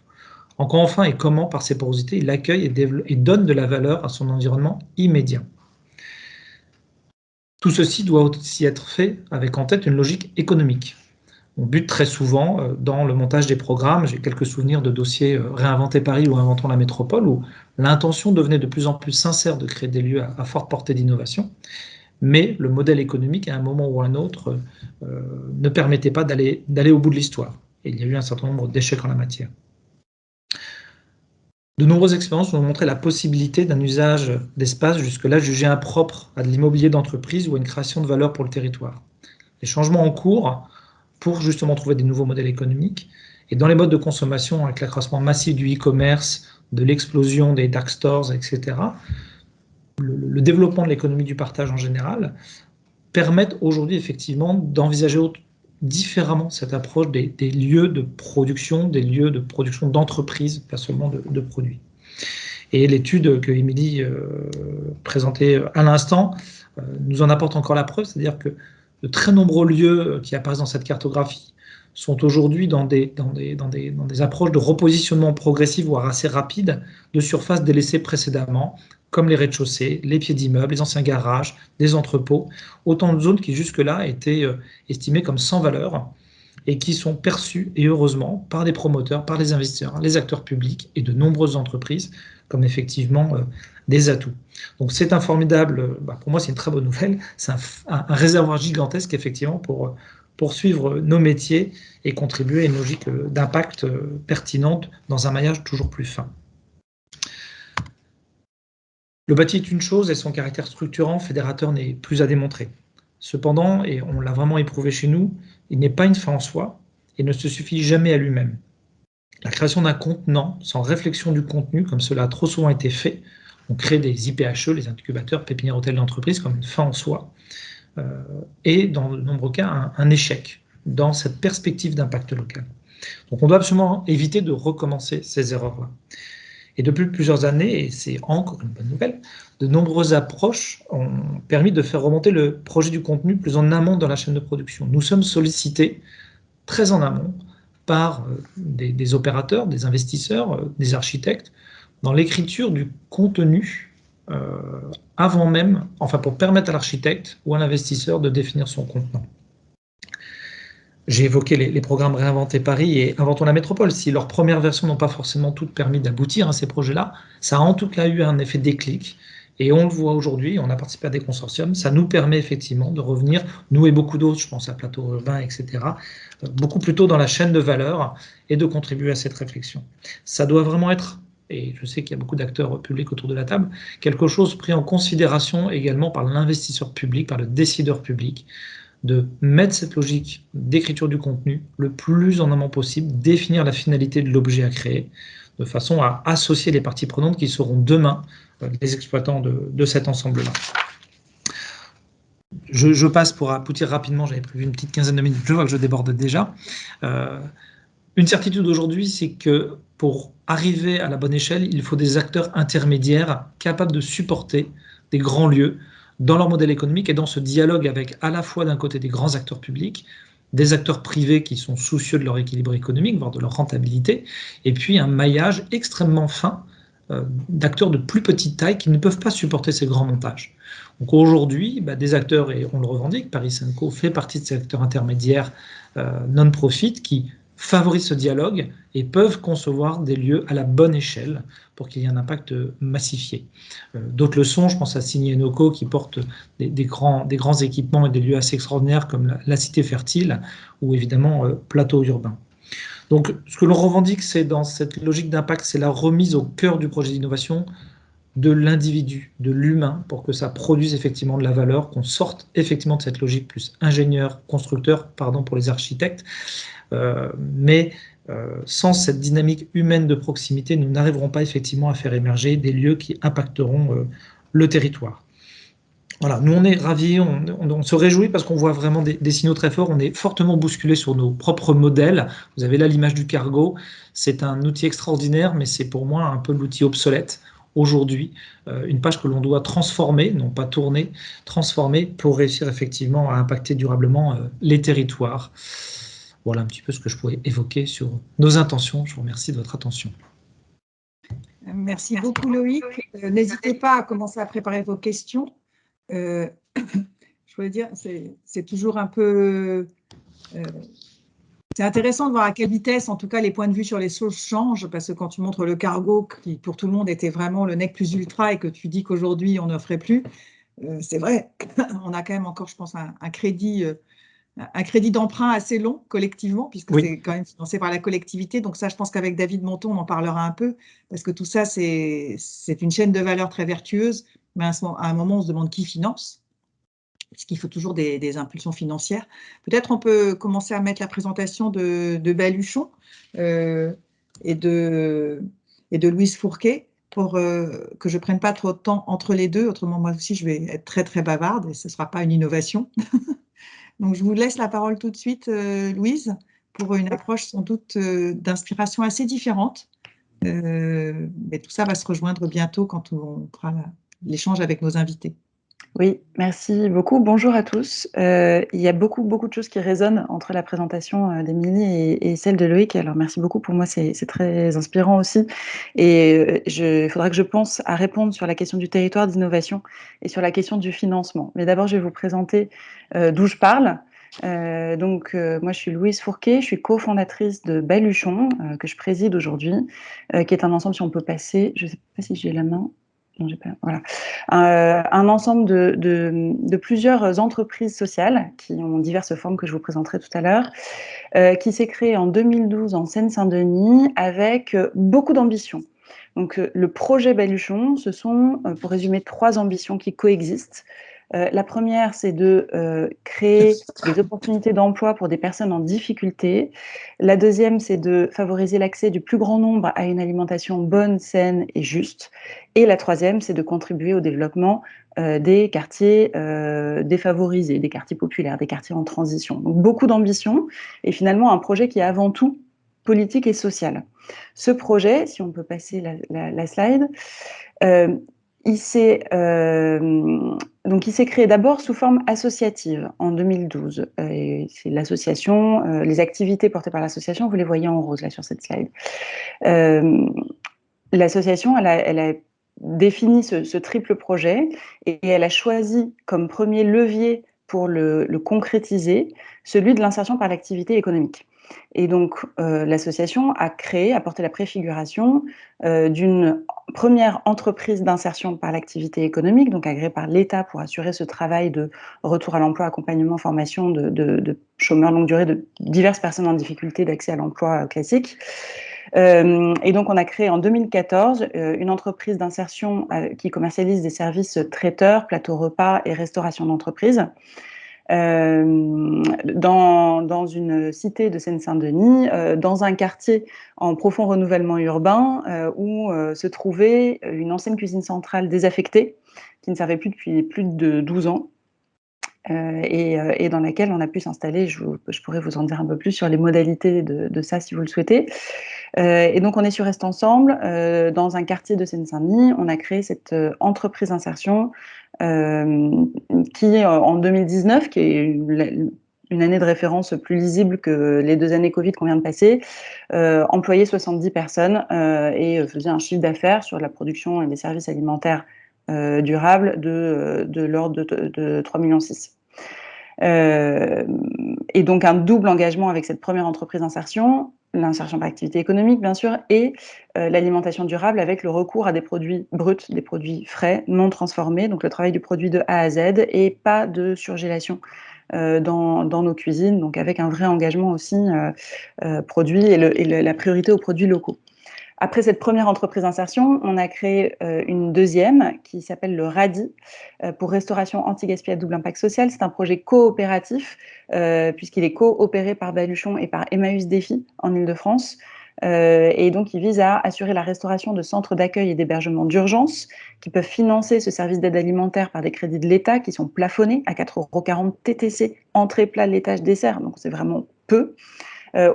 C: En quoi enfin et comment, par ses porosités, il accueille et donne de la valeur à son environnement immédiat? Tout ceci doit aussi être fait avec en tête une logique économique. On bute très souvent dans le montage des programmes. J'ai quelques souvenirs de dossiers Réinventer Paris ou Inventons la métropole, où l'intention devenait de plus en plus sincère de créer des lieux à forte portée d'innovation, mais le modèle économique, à un moment ou à un autre, ne permettait pas d'aller au bout de l'histoire. Et il y a eu un certain nombre d'échecs en la matière. De nombreuses expériences nous ont montré la possibilité d'un usage d'espace jusque-là jugé impropre à de l'immobilier d'entreprise ou à une création de valeur pour le territoire. Les changements en cours pour justement trouver des nouveaux modèles économiques, et dans les modes de consommation avec l'accroissement massif du e-commerce, de l'explosion des dark stores, etc., le développement de l'économie du partage en général permettent aujourd'hui effectivement d'envisager différemment cette approche des lieux de production, d'entreprise, pas seulement de produits. Et l'étude que Émilie présentait à l'instant nous en apporte encore la preuve, c'est-à-dire que de très nombreux lieux qui apparaissent dans cette cartographie sont aujourd'hui dans des approches de repositionnement progressif, voire assez rapide, de surfaces délaissées précédemment, comme les rez-de-chaussée, les pieds d'immeubles, les anciens garages, des entrepôts, autant de zones qui jusque-là étaient estimées comme sans valeur et qui sont perçues, et heureusement, par des promoteurs, par les investisseurs, les acteurs publics et de nombreuses entreprises comme effectivement des atouts. Donc c'est un formidable, pour moi c'est une très bonne nouvelle, c'est un réservoir gigantesque effectivement pour poursuivre nos métiers et contribuer à une logique d'impact pertinente dans un maillage toujours plus fin. Le bâti est une chose et son caractère structurant, fédérateur n'est plus à démontrer. Cependant, et on l'a vraiment éprouvé chez nous, il n'est pas une fin en soi et ne se suffit jamais à lui-même. La création d'un contenant sans réflexion du contenu, comme cela a trop souvent été fait, on crée des IPHE, les incubateurs pépinières hôtels d'entreprise, comme une fin en soi, et dans de nombreux cas un échec dans cette perspective d'impact local. Donc on doit absolument éviter de recommencer ces erreurs-là. Et depuis plusieurs années, et c'est encore une bonne nouvelle, de nombreuses approches ont permis de faire remonter le projet du contenu plus en amont dans la chaîne de production. Nous sommes sollicités très en amont par des opérateurs, des investisseurs, des architectes, dans l'écriture du contenu avant même, enfin pour permettre à l'architecte ou à l'investisseur de définir son contenant. J'ai évoqué les programmes Réinventer Paris et Inventons la métropole. Si leurs premières versions n'ont pas forcément toutes permis d'aboutir à ces projets-là, ça a en tout cas eu un effet déclic. Et on le voit aujourd'hui, on a participé à des consortiums, ça nous permet effectivement de revenir, nous et beaucoup d'autres, je pense à Plateau Urbain, etc., beaucoup plus tôt dans la chaîne de valeur et de contribuer à cette réflexion. Ça doit vraiment être, et je sais qu'il y a beaucoup d'acteurs publics autour de la table, quelque chose pris en considération également par l'investisseur public, par le décideur public, de mettre cette logique d'écriture du contenu le plus en amont possible, définir la finalité de l'objet à créer, de façon à associer les parties prenantes qui seront demain les exploitants de cet ensemble-là. Je passe pour aboutir rapidement, j'avais prévu une petite quinzaine de minutes, je vois que je déborde déjà. Une certitude aujourd'hui, c'est que pour arriver à la bonne échelle, il faut des acteurs intermédiaires capables de supporter des grands lieux dans leur modèle économique et dans ce dialogue avec à la fois d'un côté des grands acteurs publics, des acteurs privés qui sont soucieux de leur équilibre économique, voire de leur rentabilité, et puis un maillage extrêmement fin d'acteurs de plus petite taille qui ne peuvent pas supporter ces grands montages. Donc aujourd'hui, des acteurs, et on le revendique, Paris Co fait partie de ces acteurs intermédiaires non-profit qui favorisent ce dialogue et peuvent concevoir des lieux à la bonne échelle pour qu'il y ait un impact massifié. D'autres le sont, je pense à Signy & Co qui portent des grands équipements et des lieux assez extraordinaires comme la Cité Fertile ou évidemment Plateau Urbain. Donc ce que l'on revendique, c'est dans cette logique d'impact, c'est la remise au cœur du projet d'innovation de l'individu, de l'humain, pour que ça produise effectivement de la valeur, qu'on sorte effectivement de cette logique plus ingénieur, constructeur, pardon pour les architectes, mais sans cette dynamique humaine de proximité, nous n'arriverons pas effectivement à faire émerger des lieux qui impacteront le territoire. Voilà, nous on est ravis, on se réjouit parce qu'on voit vraiment des signaux très forts, on est fortement bousculé sur nos propres modèles. Vous avez là l'image du cargo, c'est un outil extraordinaire, mais c'est pour moi un peu l'outil obsolète aujourd'hui, une page que l'on doit transformer, non pas tourner, transformer pour réussir effectivement à impacter durablement les territoires. Voilà un petit peu ce que je pourrais évoquer sur nos intentions. Je vous remercie de votre attention.
A: Merci beaucoup Loïc. N'hésitez pas à commencer à préparer vos questions. Je voulais dire, c'est toujours un peu... c'est intéressant de voir à quelle vitesse, en tout cas, les points de vue sur les choses changent, parce que quand tu montres le cargo, qui pour tout le monde était vraiment le nec plus ultra, et que tu dis qu'aujourd'hui, on n'offrait plus, c'est vrai, on a quand même encore, je pense, un crédit d'emprunt assez long, collectivement, puisque
C: Oui.
A: c'est quand même financé par la collectivité. Donc ça, je pense qu'avec David Monton, on en parlera un peu, parce que tout ça, c'est une chaîne de valeur très vertueuse, mais à un moment, on se demande qui finance, parce qu'il faut toujours des impulsions financières. Peut-être on peut commencer à mettre la présentation de Baluchon et de Louise Fourquet, pour que je ne prenne pas trop de temps entre les deux. Autrement, moi aussi, je vais être très, très bavarde et ce ne sera pas une innovation. Donc, je vous laisse la parole tout de suite, Louise, pour une approche sans doute d'inspiration assez différente. Mais tout ça va se rejoindre bientôt quand on fera l'échange avec nos invités.
D: Oui, merci beaucoup. Bonjour à tous. Il y a beaucoup de choses qui résonnent entre la présentation d'Émilie et celle de Loïc. Alors, merci beaucoup. Pour moi, c'est très inspirant aussi. Et il faudra que je pense à répondre sur la question du territoire d'innovation et sur la question du financement. Mais d'abord, je vais vous présenter d'où je parle. Moi, je suis Louise Fourquet, je suis cofondatrice de Baluchon, que je préside aujourd'hui, qui est un ensemble, si on peut passer, je ne sais pas si j'ai la main. Non, j'ai pas, voilà. Un ensemble de plusieurs entreprises sociales qui ont diverses formes que je vous présenterai tout à l'heure, qui s'est créé en 2012 en Seine-Saint-Denis avec beaucoup d'ambition. Donc, le projet Baluchon, ce sont, pour résumer, 3 ambitions qui coexistent. La première, c'est de créer des opportunités d'emploi pour des personnes en difficulté. La deuxième, c'est de favoriser l'accès du plus grand nombre à une alimentation bonne, saine et juste. Et la troisième, c'est de contribuer au développement des quartiers défavorisés, des quartiers populaires, des quartiers en transition. Donc, beaucoup d'ambition et finalement un projet qui est avant tout politique et social. Ce projet, si on peut passer la slide, il s'est créé d'abord sous forme associative en 2012. C'est l'association, les activités portées par l'association, vous les voyez en rose là sur cette slide. L'association, elle a défini ce triple projet et elle a choisi comme premier levier pour le concrétiser celui de l'insertion par l'activité économique. Et donc, l'association a porté la préfiguration d'une première entreprise d'insertion par l'activité économique, donc agréée par l'État pour assurer ce travail de retour à l'emploi, accompagnement, formation de chômeurs longue durée, de diverses personnes en difficulté d'accès à l'emploi classique. Et donc, on a créé en 2014 une entreprise d'insertion qui commercialise des services traiteurs, plateaux repas et restauration d'entreprise. Dans une cité de Seine-Saint-Denis, dans un quartier en profond renouvellement urbain où se trouvait une ancienne cuisine centrale désaffectée qui ne servait plus depuis plus de 12 ans. Et dans laquelle on a pu s'installer. Je pourrais vous en dire un peu plus sur les modalités de ça si vous le souhaitez. Et donc on est sur Reste Ensemble, dans un quartier de Seine-Saint-Denis. On a créé cette entreprise d'insertion qui, en 2019, qui est une année de référence plus lisible que les 2 années Covid qu'on vient de passer, employait 70 personnes et faisait un chiffre d'affaires sur la production et les services alimentaires durables de l'ordre de 3,6 millions. Et donc un double engagement avec cette première entreprise d'insertion, l'insertion par activité économique bien sûr, et l'alimentation durable avec le recours à des produits bruts, des produits frais, non transformés, donc le travail du produit de A à Z et pas de surgélation dans nos cuisines, donc avec un vrai engagement aussi produit et la priorité aux produits locaux. Après cette première entreprise d'insertion, on a créé une deuxième qui s'appelle le RADI, pour Restauration Anti-Gaspillage Double Impact Social. C'est un projet coopératif, puisqu'il est coopéré par Baluchon et par Emmaüs Défi en Île-de-France. Et donc, il vise à assurer la restauration de centres d'accueil et d'hébergement d'urgence qui peuvent financer ce service d'aide alimentaire par des crédits de l'État qui sont plafonnés à 4,40 € TTC, entrée, plat, laitage, dessert. Donc, c'est vraiment peu.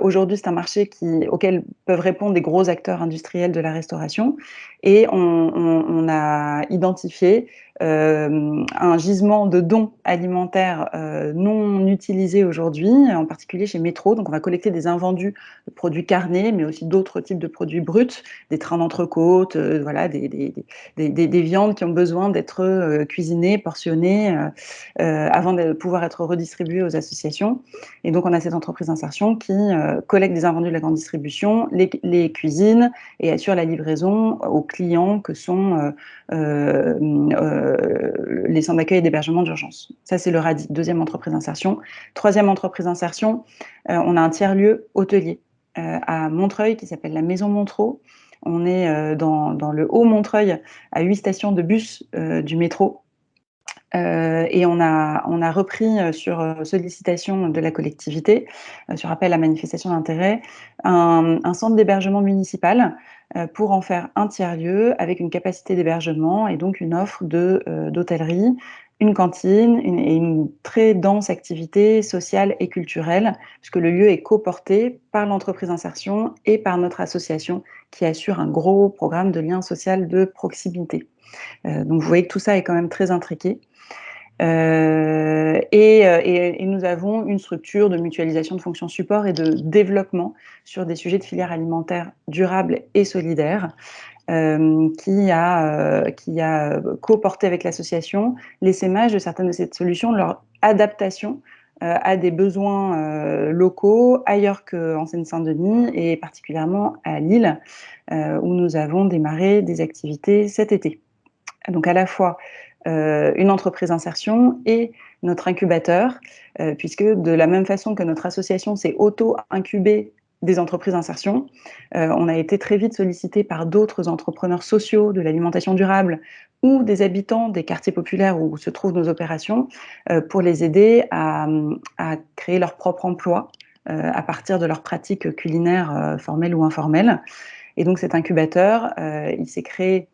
D: Aujourd'hui, c'est un marché auquel peuvent répondre des gros acteurs industriels de la restauration. Et on a identifié un gisement de dons alimentaires non utilisés aujourd'hui, en particulier chez Métro. Donc, on va collecter des invendus de produits carnés, mais aussi d'autres types de produits bruts, des trains d'entrecôte, voilà, des viandes qui ont besoin d'être cuisinées, portionnées, avant de pouvoir être redistribuées aux associations. Et donc, on a cette entreprise d'insertion qui collecte des invendus de la grande distribution, les cuisine et assure la livraison aux clients que sont les centres d'accueil et d'hébergement d'urgence. Ça, c'est le RADI, deuxième entreprise d'insertion. Troisième entreprise d'insertion, on a un tiers-lieu hôtelier à Montreuil qui s'appelle la Maison Montreux. On est dans le Haut-Montreuil, à 8 stations de bus du métro. Et on a repris sur sollicitation de la collectivité, sur appel à manifestation d'intérêt, un centre d'hébergement municipal pour en faire un tiers-lieu avec une capacité d'hébergement et donc une offre d'hôtellerie, une cantine et une très dense activité sociale et culturelle, puisque le lieu est coporté par l'entreprise d'insertion et par notre association qui assure un gros programme de lien social de proximité. Donc vous voyez que tout ça est quand même très intriqué. Et nous avons une structure de mutualisation de fonctions support et de développement sur des sujets de filière alimentaire durable et solidaire, qui a coporté avec l'association l'essaimage de certaines de ces solutions, leur adaptation à des besoins locaux ailleurs qu'en Seine-Saint-Denis et particulièrement à Lille, où nous avons démarré des activités cet été. Donc à la fois une entreprise d'insertion et notre incubateur, puisque de la même façon que notre association s'est auto-incubée des entreprises d'insertion, on a été très vite sollicité par d'autres entrepreneurs sociaux de l'alimentation durable ou des habitants des quartiers populaires où se trouvent nos opérations pour les aider à créer leur propre emploi à partir de leurs pratiques culinaires formelles ou informelles. Et donc cet incubateur, il s'est créé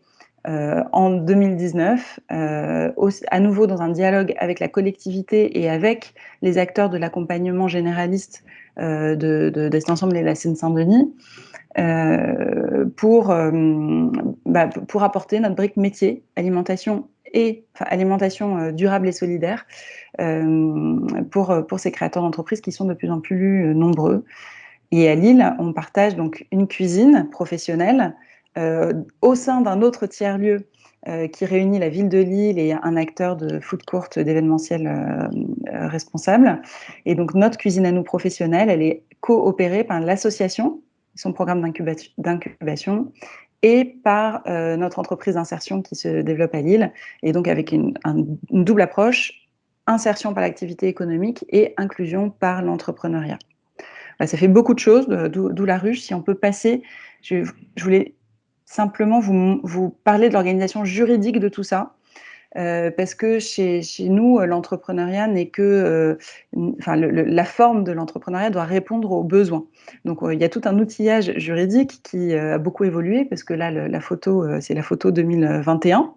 D: en 2019, à nouveau dans un dialogue avec la collectivité et avec les acteurs de l'accompagnement généraliste de cet ensemble et de la Seine-Saint-Denis, pour apporter notre brique métier, alimentation durable et solidaire, pour ces créateurs d'entreprises qui sont de plus en plus nombreux. Et à Lille, on partage donc une cuisine professionnelle au sein d'un autre tiers-lieu qui réunit la ville de Lille et un acteur de food court d'événementiel responsable. Et donc, notre cuisine à nous professionnelle, elle est coopérée par l'association, son programme d'incubation, et par notre entreprise d'insertion qui se développe à Lille. Et donc, avec une double approche, insertion par l'activité économique et inclusion par l'entrepreneuriat. Ça fait beaucoup de choses, d'où la ruche. Si on peut passer, je voulais simplement vous parler de l'organisation juridique de tout ça, parce que chez nous, l'entrepreneuriat n'est que... la forme de l'entrepreneuriat doit répondre aux besoins. Donc, il y a tout un outillage juridique qui a beaucoup évolué, parce que là, la photo, c'est la photo 2021.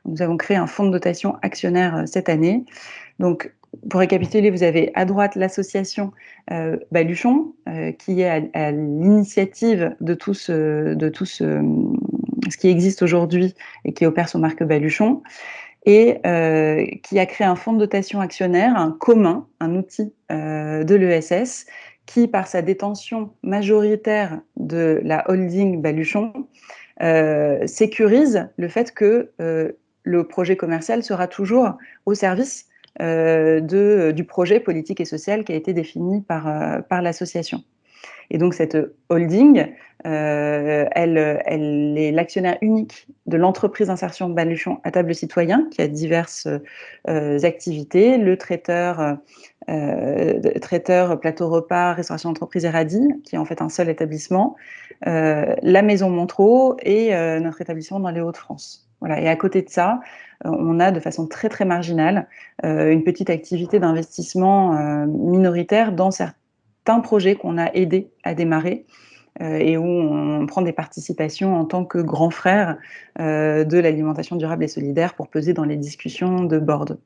D: Nous avons créé un fonds de dotation actionnaire cette année. Donc, pour récapituler, vous avez à droite l'association Baluchon, qui est à l'initiative de tout ce qui existe aujourd'hui et qui opère sous marque Baluchon, et qui a créé un fonds de dotation actionnaire, un commun, un outil de l'ESS, qui, par sa détention majoritaire de la holding Baluchon, sécurise le fait que le projet commercial sera toujours au service du projet politique et social qui a été défini par l'association. Et donc cette holding, elle est l'actionnaire unique de l'entreprise d'insertion Baluchon à table citoyen, qui a diverses activités, le traiteur traiteur, plateau repas, restauration d'entreprise et radis, qui est en fait un seul établissement, la Maison Montreux et notre établissement dans les Hauts-de-France. Voilà. Et à côté de ça, on a de façon très très marginale une petite activité d'investissement minoritaire dans certains projets qu'on a aidés à démarrer et où on prend des participations en tant que grand frère de l'alimentation durable et solidaire pour peser dans les discussions de board.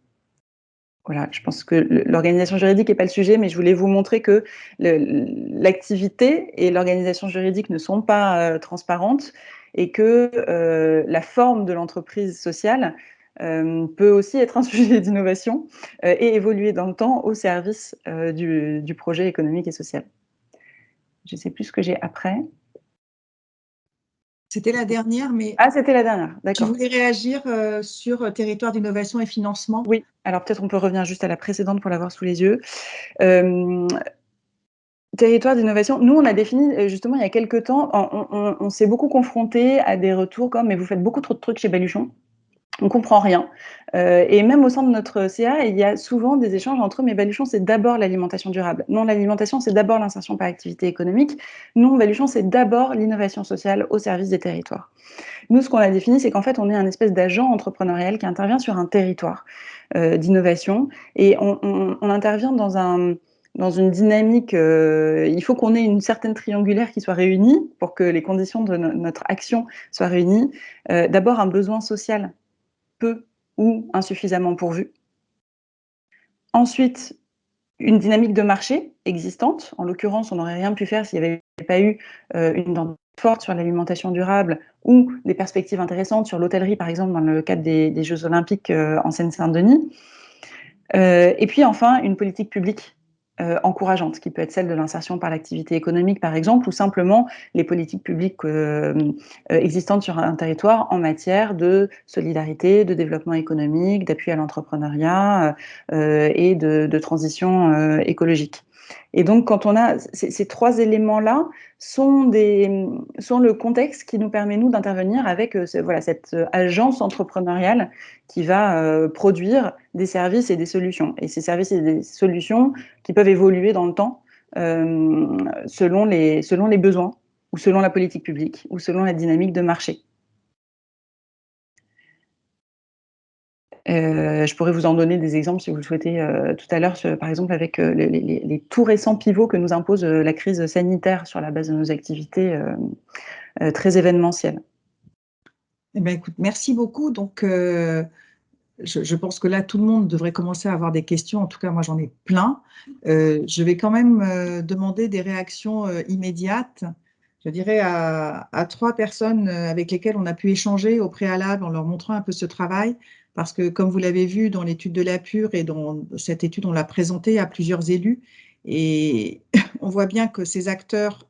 D: Voilà, je pense que l'organisation juridique n'est pas le sujet, mais je voulais vous montrer que l'activité et l'organisation juridique ne sont pas transparentes et que la forme de l'entreprise sociale peut aussi être un sujet d'innovation et évoluer dans le temps au service du projet économique et social. Je ne sais plus ce que j'ai après.
A: C'était la dernière, mais
D: Ah, c'était la dernière,
A: je
D: d'accord.
A: voulais réagir sur territoire d'innovation et financement.
D: Oui, alors peut-être on peut revenir juste à la précédente pour l'avoir sous les yeux. Territoire d'innovation, nous on a défini justement il y a quelques temps, on s'est beaucoup confronté à des retours comme « mais vous faites beaucoup trop de trucs chez Baluchon ». On comprend rien. Et même au sein de notre CA, il y a souvent des échanges entre « mais Baluchon, c'est d'abord l'alimentation durable ». Non, l'alimentation, c'est d'abord l'insertion par activité économique. Non, Baluchon, c'est d'abord l'innovation sociale au service des territoires. Nous, ce qu'on a défini, c'est qu'en fait, on est un espèce d'agent entrepreneurial qui intervient sur un territoire d'innovation. Et on intervient dans une dynamique, il faut qu'on ait une certaine triangulaire qui soit réunie pour que les conditions de notre action soient réunies. D'abord, un besoin social peu ou insuffisamment pourvu. Ensuite, une dynamique de marché existante. En l'occurrence, on n'aurait rien pu faire s'il n'y avait pas eu une demande forte sur l'alimentation durable ou des perspectives intéressantes sur l'hôtellerie, par exemple, dans le cadre des Jeux Olympiques en Seine-Saint-Denis. Et puis enfin, une politique publique encourageante, qui peut être celle de l'insertion par l'activité économique, par exemple, ou simplement les politiques publiques existantes sur un territoire en matière de solidarité, de développement économique, d'appui à l'entrepreneuriat et de transition écologique. Et donc, quand on a ces trois éléments-là, sont le contexte qui nous permet, nous, d'intervenir avec voilà, cette agence entrepreneuriale qui va produire des services et des solutions. Et ces services et des solutions qui peuvent évoluer dans le temps selon les besoins, ou selon la politique publique, ou selon la dynamique de marché. Je pourrais vous en donner des exemples si vous le souhaitez tout à l'heure, par exemple avec les tout récents pivots que nous impose la crise sanitaire sur la base de nos activités très événementielles.
A: Eh bien, écoute, merci beaucoup. Donc, je pense que là, tout le monde devrait commencer à avoir des questions. En tout cas, moi, j'en ai plein. Je vais quand même demander des réactions immédiates. Je dirais à 3 personnes avec lesquelles on a pu échanger au préalable en leur montrant un peu ce travail. Parce que, comme vous l'avez vu dans l'étude de la PUR et dans cette étude, on l'a présentée à plusieurs élus. Et on voit bien que ces acteurs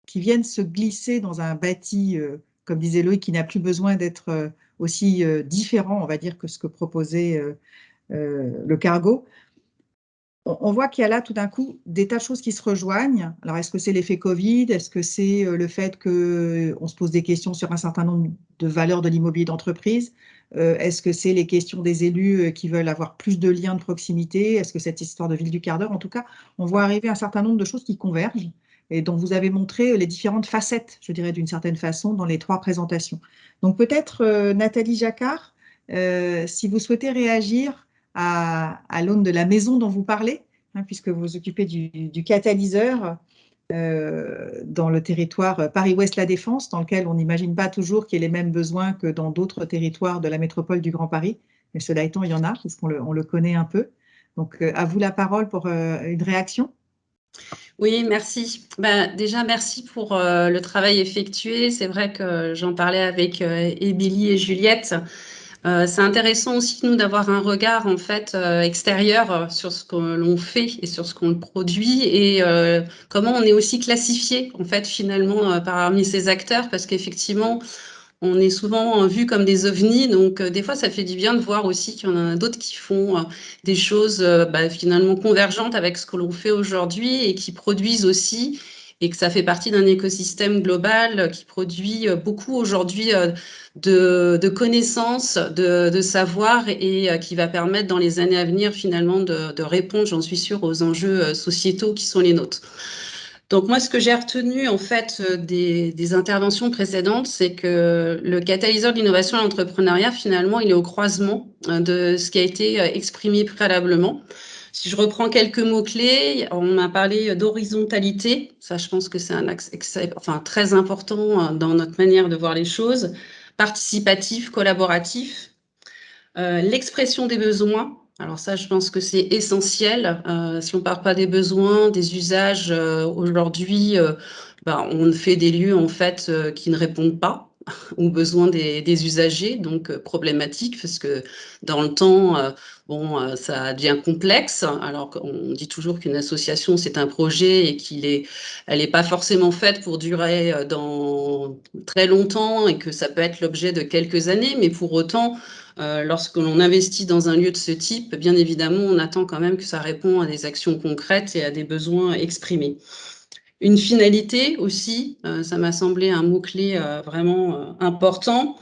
A: qui viennent se glisser dans un bâti, comme disait Loïc, qui n'a plus besoin d'être aussi différent, on va dire, que ce que proposait le cargo. On voit qu'il y a là tout d'un coup des tas de choses qui se rejoignent. Alors, est-ce que c'est l'effet Covid? Est-ce que c'est le fait qu'on se pose des questions sur un certain nombre de valeurs de l'immobilier d'entreprise? Est-ce que c'est les questions des élus qui veulent avoir plus de liens de proximité? Est-ce que cette histoire de ville du quart d'heure? En tout cas, on voit arriver un certain nombre de choses qui convergent et dont vous avez montré les différentes facettes, je dirais d'une certaine façon, dans les 3 présentations. Donc peut-être Nathalie Jacquard, si vous souhaitez réagir à l'aune de la maison dont vous parlez, hein, puisque vous vous occupez du catalyseur dans le territoire Paris-Ouest La Défense, dans lequel on n'imagine pas toujours qu'il y ait les mêmes besoins que dans d'autres territoires de la métropole du Grand Paris. Mais cela étant, il y en a, puisqu'on le connaît un peu. Donc, à vous la parole pour une réaction.
E: Oui, merci. Déjà, merci pour le travail effectué. C'est vrai que j'en parlais avec Émilie et Juliette. C'est intéressant aussi, nous, d'avoir un regard en fait extérieur sur ce que l'on fait et sur ce qu'on produit et comment on est aussi classifié en fait finalement parmi ces acteurs, parce qu'effectivement, on est souvent vu comme des ovnis, donc des fois, ça fait du bien de voir aussi qu'il y en a d'autres qui font des choses finalement convergentes avec ce que l'on fait aujourd'hui et qui produisent aussi et que ça fait partie d'un écosystème global qui produit beaucoup aujourd'hui de connaissances, de savoir et qui va permettre dans les années à venir finalement de répondre, j'en suis sûre, aux enjeux sociétaux qui sont les nôtres. Donc moi, ce que j'ai retenu en fait des interventions précédentes, c'est que le catalyseur de l'innovation et l'entrepreneuriat, finalement, il est au croisement de ce qui a été exprimé préalablement. Si je reprends quelques mots-clés, on m'a parlé d'horizontalité. Ça, je pense que c'est un axe très important dans notre manière de voir les choses. Participatif, collaboratif. L'expression des besoins. Alors ça, je pense que c'est essentiel. Si on ne parle pas des besoins, des usages, aujourd'hui, on fait des lieux en fait qui ne répondent pas aux besoins des usagers, donc problématique parce que dans le temps, ça devient complexe. Alors qu'on dit toujours qu'une association c'est un projet et elle n'est pas forcément faite pour durer dans très longtemps et que ça peut être l'objet de quelques années, mais pour autant, lorsque l'on investit dans un lieu de ce type, bien évidemment, on attend quand même que ça réponde à des actions concrètes et à des besoins exprimés. Une finalité aussi, ça m'a semblé un mot-clé vraiment important.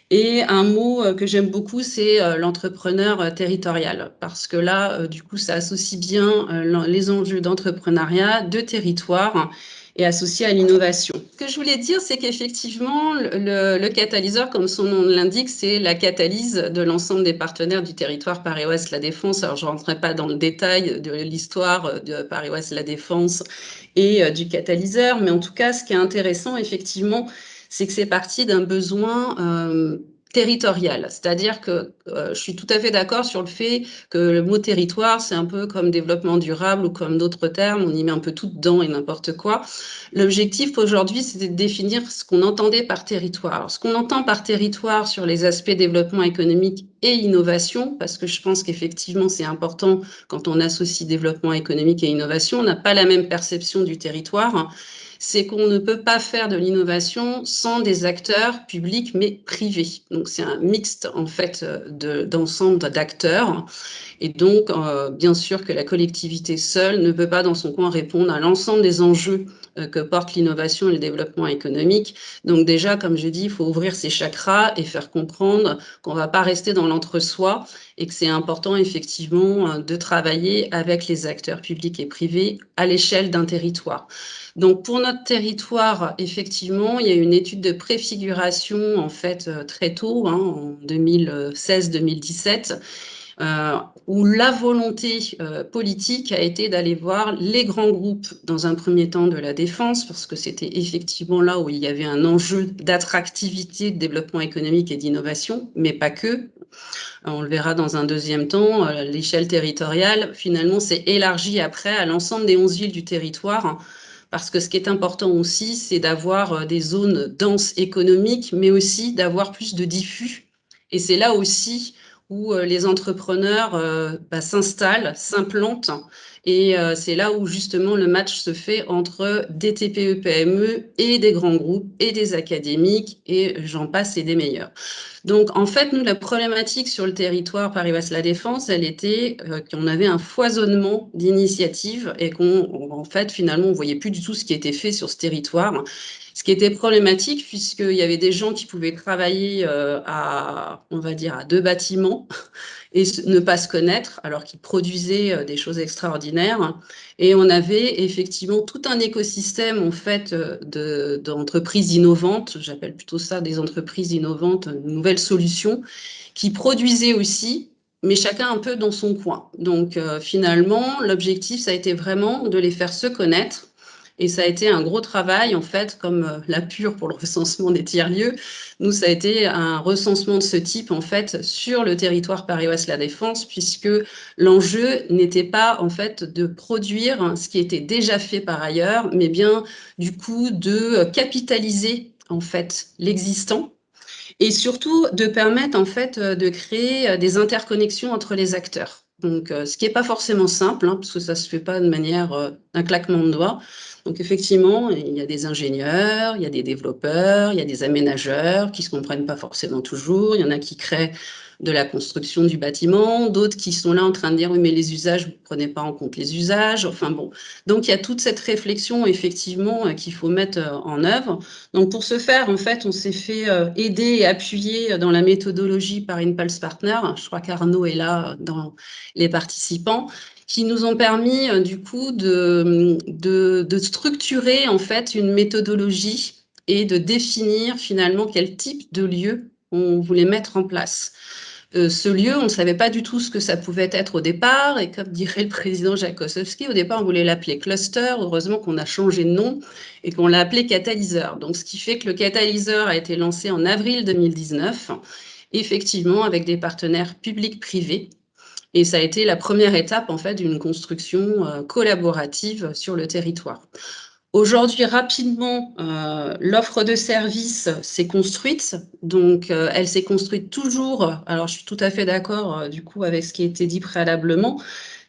E: Et un mot que j'aime beaucoup, c'est l'entrepreneur territorial. Parce que là, du coup, ça associe bien les enjeux d'entrepreneuriat, de territoire et associé à l'innovation. Ce que je voulais dire, c'est qu'effectivement, le catalyseur, comme son nom l'indique, c'est la catalyse de l'ensemble des partenaires du territoire Paris-Ouest La Défense. Alors, je ne rentrerai pas dans le détail de l'histoire de Paris-Ouest La Défense et du catalyseur, mais en tout cas, ce qui est intéressant, effectivement, c'est que c'est parti d'un besoin territorial. C'est-à-dire que je suis tout à fait d'accord sur le fait que le mot territoire, c'est un peu comme développement durable ou comme d'autres termes, on y met un peu tout dedans et n'importe quoi. L'objectif aujourd'hui, c'était de définir ce qu'on entendait par territoire. Alors, ce qu'on entend par territoire sur les aspects développement économique et innovation, parce que je pense qu'effectivement, c'est important quand on associe développement économique et innovation, on n'a pas la même perception du territoire. C'est qu'on ne peut pas faire de l'innovation sans des acteurs publics mais privés. Donc c'est un mixte en fait d'ensemble d'acteurs. Et donc, bien sûr que la collectivité seule ne peut pas dans son coin répondre à l'ensemble des enjeux que porte l'innovation et le développement économique. Donc déjà, comme je dis, il faut ouvrir ses chakras et faire comprendre qu'on ne va pas rester dans l'entre-soi et que c'est important effectivement de travailler avec les acteurs publics et privés à l'échelle d'un territoire. Donc pour notre territoire, effectivement, il y a une étude de préfiguration en fait très tôt, en 2016-2017, où la volonté politique a été d'aller voir les grands groupes dans un premier temps de la défense, parce que c'était effectivement là où il y avait un enjeu d'attractivité, de développement économique et d'innovation, mais pas que. On le verra dans un deuxième temps, l'échelle territoriale, finalement, s'est élargie après à l'ensemble des 11 villes du territoire, parce que ce qui est important aussi, c'est d'avoir des zones denses économiques, mais aussi d'avoir plus de diffus. Et c'est là aussi où les entrepreneurs s'installent, s'implantent. Et c'est là où justement le match se fait entre des TPE, PME et des grands groupes et des académiques et j'en passe et des meilleurs. Donc en fait, nous, la problématique sur le territoire Paris-Ouest La Défense, elle était qu'on avait un foisonnement d'initiatives et qu'en fait, finalement, on ne voyait plus du tout ce qui était fait sur ce territoire. Ce qui était problématique, puisqu'il y avait des gens qui pouvaient travailler on va dire, à 2 bâtiments et ne pas se connaître, alors qu'ils produisaient des choses extraordinaires. Et on avait effectivement tout un écosystème en fait d'entreprises innovantes, j'appelle plutôt ça des entreprises innovantes, de nouvelles solutions, qui produisaient aussi, mais chacun un peu dans son coin. Donc finalement, l'objectif, ça a été vraiment de les faire se connaître. Et ça a été un gros travail, en fait, comme la PUR pour le recensement des tiers-lieux. Nous, ça a été un recensement de ce type, en fait, sur le territoire Paris-Ouest La Défense, puisque l'enjeu n'était pas, en fait, de produire ce qui était déjà fait par ailleurs, mais bien, du coup, de capitaliser, en fait, l'existant et surtout de permettre, en fait, de créer des interconnexions entre les acteurs. Donc, ce qui n'est pas forcément simple, parce que ça ne se fait pas de manière d'un claquement de doigts. Donc, effectivement, il y a des ingénieurs, il y a des développeurs, il y a des aménageurs qui ne se comprennent pas forcément toujours. Il y en a qui créent de la construction du bâtiment, d'autres qui sont là en train de dire oui mais les usages, vous ne prenez pas en compte les usages, enfin bon. Donc il y a toute cette réflexion effectivement qu'il faut mettre en œuvre. Donc pour ce faire, en fait, on s'est fait aider et appuyer dans la méthodologie par Impulse Partner. Je crois qu'Arnaud est là dans les participants, qui nous ont permis du coup de structurer en fait une méthodologie et de définir finalement quel type de lieu on voulait mettre en place. Ce lieu, on ne savait pas du tout ce que ça pouvait être au départ, et comme dirait le président Jacques Ossowski, au départ on voulait l'appeler cluster, heureusement qu'on a changé de nom et qu'on l'a appelé catalyseur. Donc ce qui fait que le catalyseur a été lancé en avril 2019, effectivement avec des partenaires publics-privés, et ça a été la première étape en fait d'une construction collaborative sur le territoire. Aujourd'hui, rapidement, l'offre de service s'est construite. Donc, elle s'est construite toujours. Alors, je suis tout à fait d'accord, du coup, avec ce qui a été dit préalablement.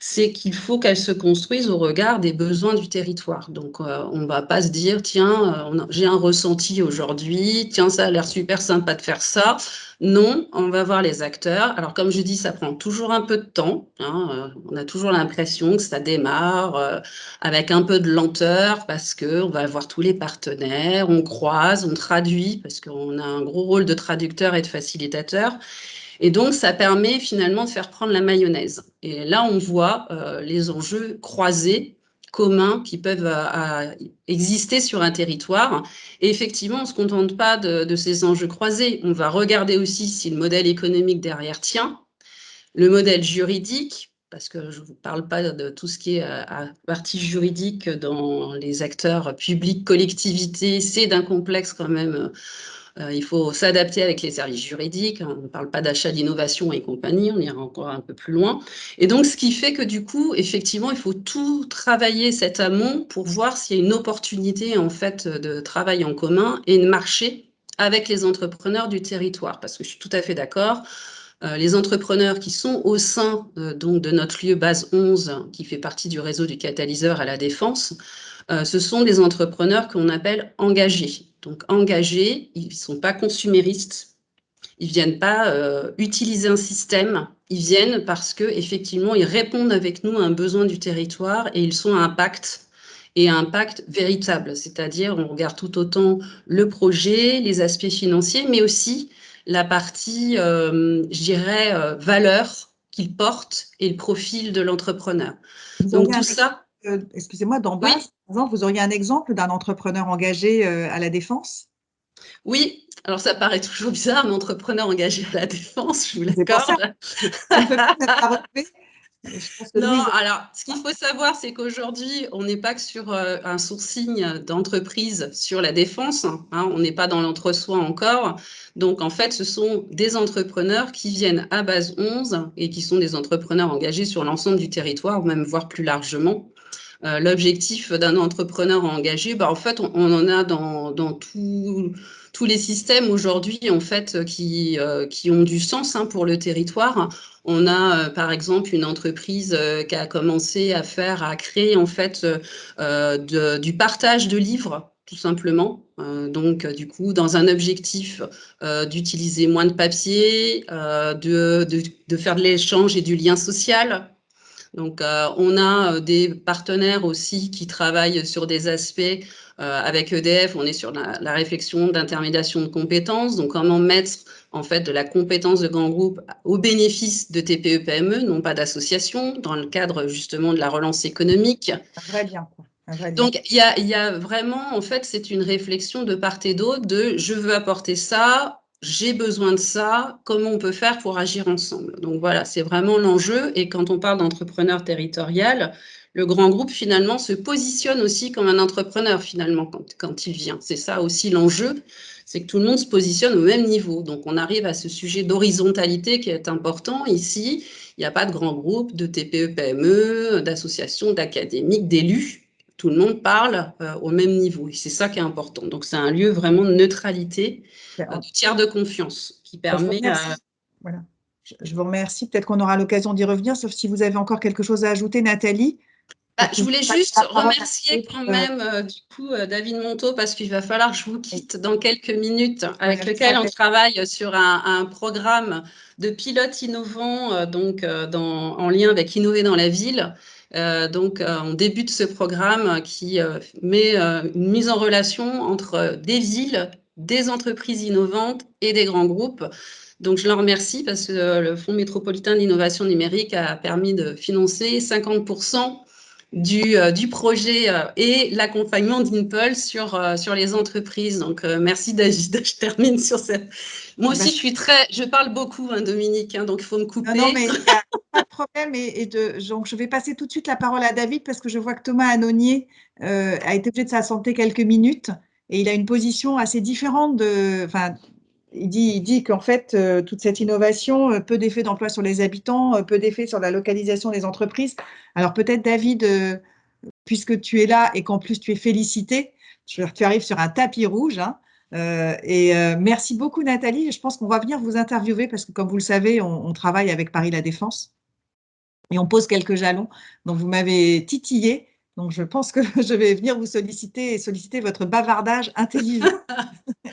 E: C'est qu'il faut qu'elle se construise au regard des besoins du territoire. Donc, on ne va pas se dire, tiens, j'ai un ressenti aujourd'hui, tiens, ça a l'air super sympa de faire ça. Non, on va voir les acteurs. Alors, comme je dis, ça prend toujours un peu de temps. Hein, on a toujours l'impression que ça démarre avec un peu de lenteur parce qu'on va voir tous les partenaires, on croise, on traduit, parce qu'on a un gros rôle de traducteur et de facilitateur. Et donc, ça permet finalement de faire prendre la mayonnaise. Et là, on voit les enjeux croisés, communs, qui peuvent exister sur un territoire. Et effectivement, on ne se contente pas de ces enjeux croisés. On va regarder aussi si le modèle économique derrière tient, le modèle juridique, parce que je ne vous parle pas de tout ce qui est à partie juridique dans les acteurs publics, collectivités, c'est d'un complexe quand même. Il faut s'adapter avec les services juridiques, on ne parle pas d'achat d'innovation et compagnie, on ira encore un peu plus loin. Et donc, ce qui fait que du coup, effectivement, il faut tout travailler cet amont pour voir s'il y a une opportunité en fait de travail en commun et de marcher avec les entrepreneurs du territoire. Parce que je suis tout à fait d'accord, les entrepreneurs qui sont au sein donc de notre lieu base 11, qui fait partie du réseau du catalyseur à la Défense, ce sont des entrepreneurs qu'on appelle engagés. Donc engagés, ils ne sont pas consuméristes, ils ne viennent pas utiliser un système, ils viennent parce qu'effectivement, ils répondent avec nous à un besoin du territoire et ils sont à impact, et à impact véritable. C'est-à-dire, on regarde tout autant le projet, les aspects financiers, mais aussi la partie, je dirais, valeur qu'il porte et le profil de l'entrepreneur. Donc tout ça…
A: excusez-moi, d'en
E: Oui.
A: base, par exemple, vous auriez un exemple d'un entrepreneur engagé à la Défense?
E: Oui, alors ça paraît toujours bizarre, un entrepreneur engagé à la Défense, je vous l'accorde.
A: Ça me fait pas à relever. Je pense que
E: Non,
A: Louise…
E: alors ce qu'il faut savoir, c'est qu'aujourd'hui, on n'est pas que sur un sourcing d'entreprise sur la défense, hein, on n'est pas dans l'entre-soi encore. Donc en fait, ce sont des entrepreneurs qui viennent à base 11 et qui sont des entrepreneurs engagés sur l'ensemble du territoire, ou même voire plus largement. L'objectif d'un entrepreneur engagé, en fait, on en a dans tous les systèmes aujourd'hui en fait qui ont du sens pour le territoire. On a par exemple une entreprise qui a commencé à créer en fait du partage de livres, tout simplement. Donc du coup, dans un objectif d'utiliser moins de papier, de faire de l'échange et du lien social. Donc, on a des partenaires aussi qui travaillent sur des aspects avec EDF. On est sur la réflexion d'intermédiation de compétences. Donc, comment mettre en fait de la compétence de grands groupes au bénéfice de TPE-PME, non pas d'associations, dans le cadre justement de la relance économique.
A: Un vrai lien, quoi. Un vrai lien.
E: Donc, il y a vraiment, en fait, c'est une réflexion de part et d'autre de je veux apporter ça, j'ai besoin de ça, comment on peut faire pour agir ensemble. Donc voilà, c'est vraiment l'enjeu. Et quand on parle d'entrepreneur territorial, le grand groupe finalement se positionne aussi comme un entrepreneur finalement quand il vient. C'est ça aussi l'enjeu, c'est que tout le monde se positionne au même niveau. Donc on arrive à ce sujet d'horizontalité qui est important ici. Il n'y a pas de grand groupe, de TPE, PME, d'associations, d'académiques, d'élus. Tout le monde parle au même niveau. Et c'est ça qui est important. Donc c'est un lieu vraiment de neutralité, de tiers de confiance qui permet…
A: Voilà. Je vous remercie. Peut-être qu'on aura l'occasion d'y revenir, sauf si vous avez encore quelque chose à ajouter, Nathalie.
E: Je voulais juste remercier quand même du coup David Monteau parce qu'il va falloir que je vous quitte dans quelques minutes, avec lequel on travaille sur un programme de pilotes innovants en lien avec Innover dans la ville. On débute ce programme qui met une mise en relation entre des villes, des entreprises innovantes et des grands groupes. Donc, je le remercie parce que le Fonds métropolitain d'innovation numérique a permis de financer 50% du projet et l'accompagnement d'Impulse sur les entreprises. Donc, merci David. Je termine sur cette. Moi aussi, je parle beaucoup, hein, Dominique, hein, donc il faut me couper.
A: Non, mais il n'y a pas de problème. Donc, je vais passer tout de suite la parole à David parce que je vois que Thomas Anonier a été obligé de s'absenter quelques minutes et il a une position assez différente il dit qu'en fait, toute cette innovation, peu d'effet d'emploi sur les habitants, peu d'effet sur la localisation des entreprises. Alors peut-être, David, puisque tu es là et qu'en plus tu es félicité, tu arrives sur un tapis rouge. Hein, merci beaucoup, Nathalie. Je pense qu'on va venir vous interviewer parce que, comme vous le savez, on travaille avec Paris La Défense et on pose quelques jalons. Donc, vous m'avez titillé. Donc, je pense que je vais venir vous solliciter votre bavardage intelligent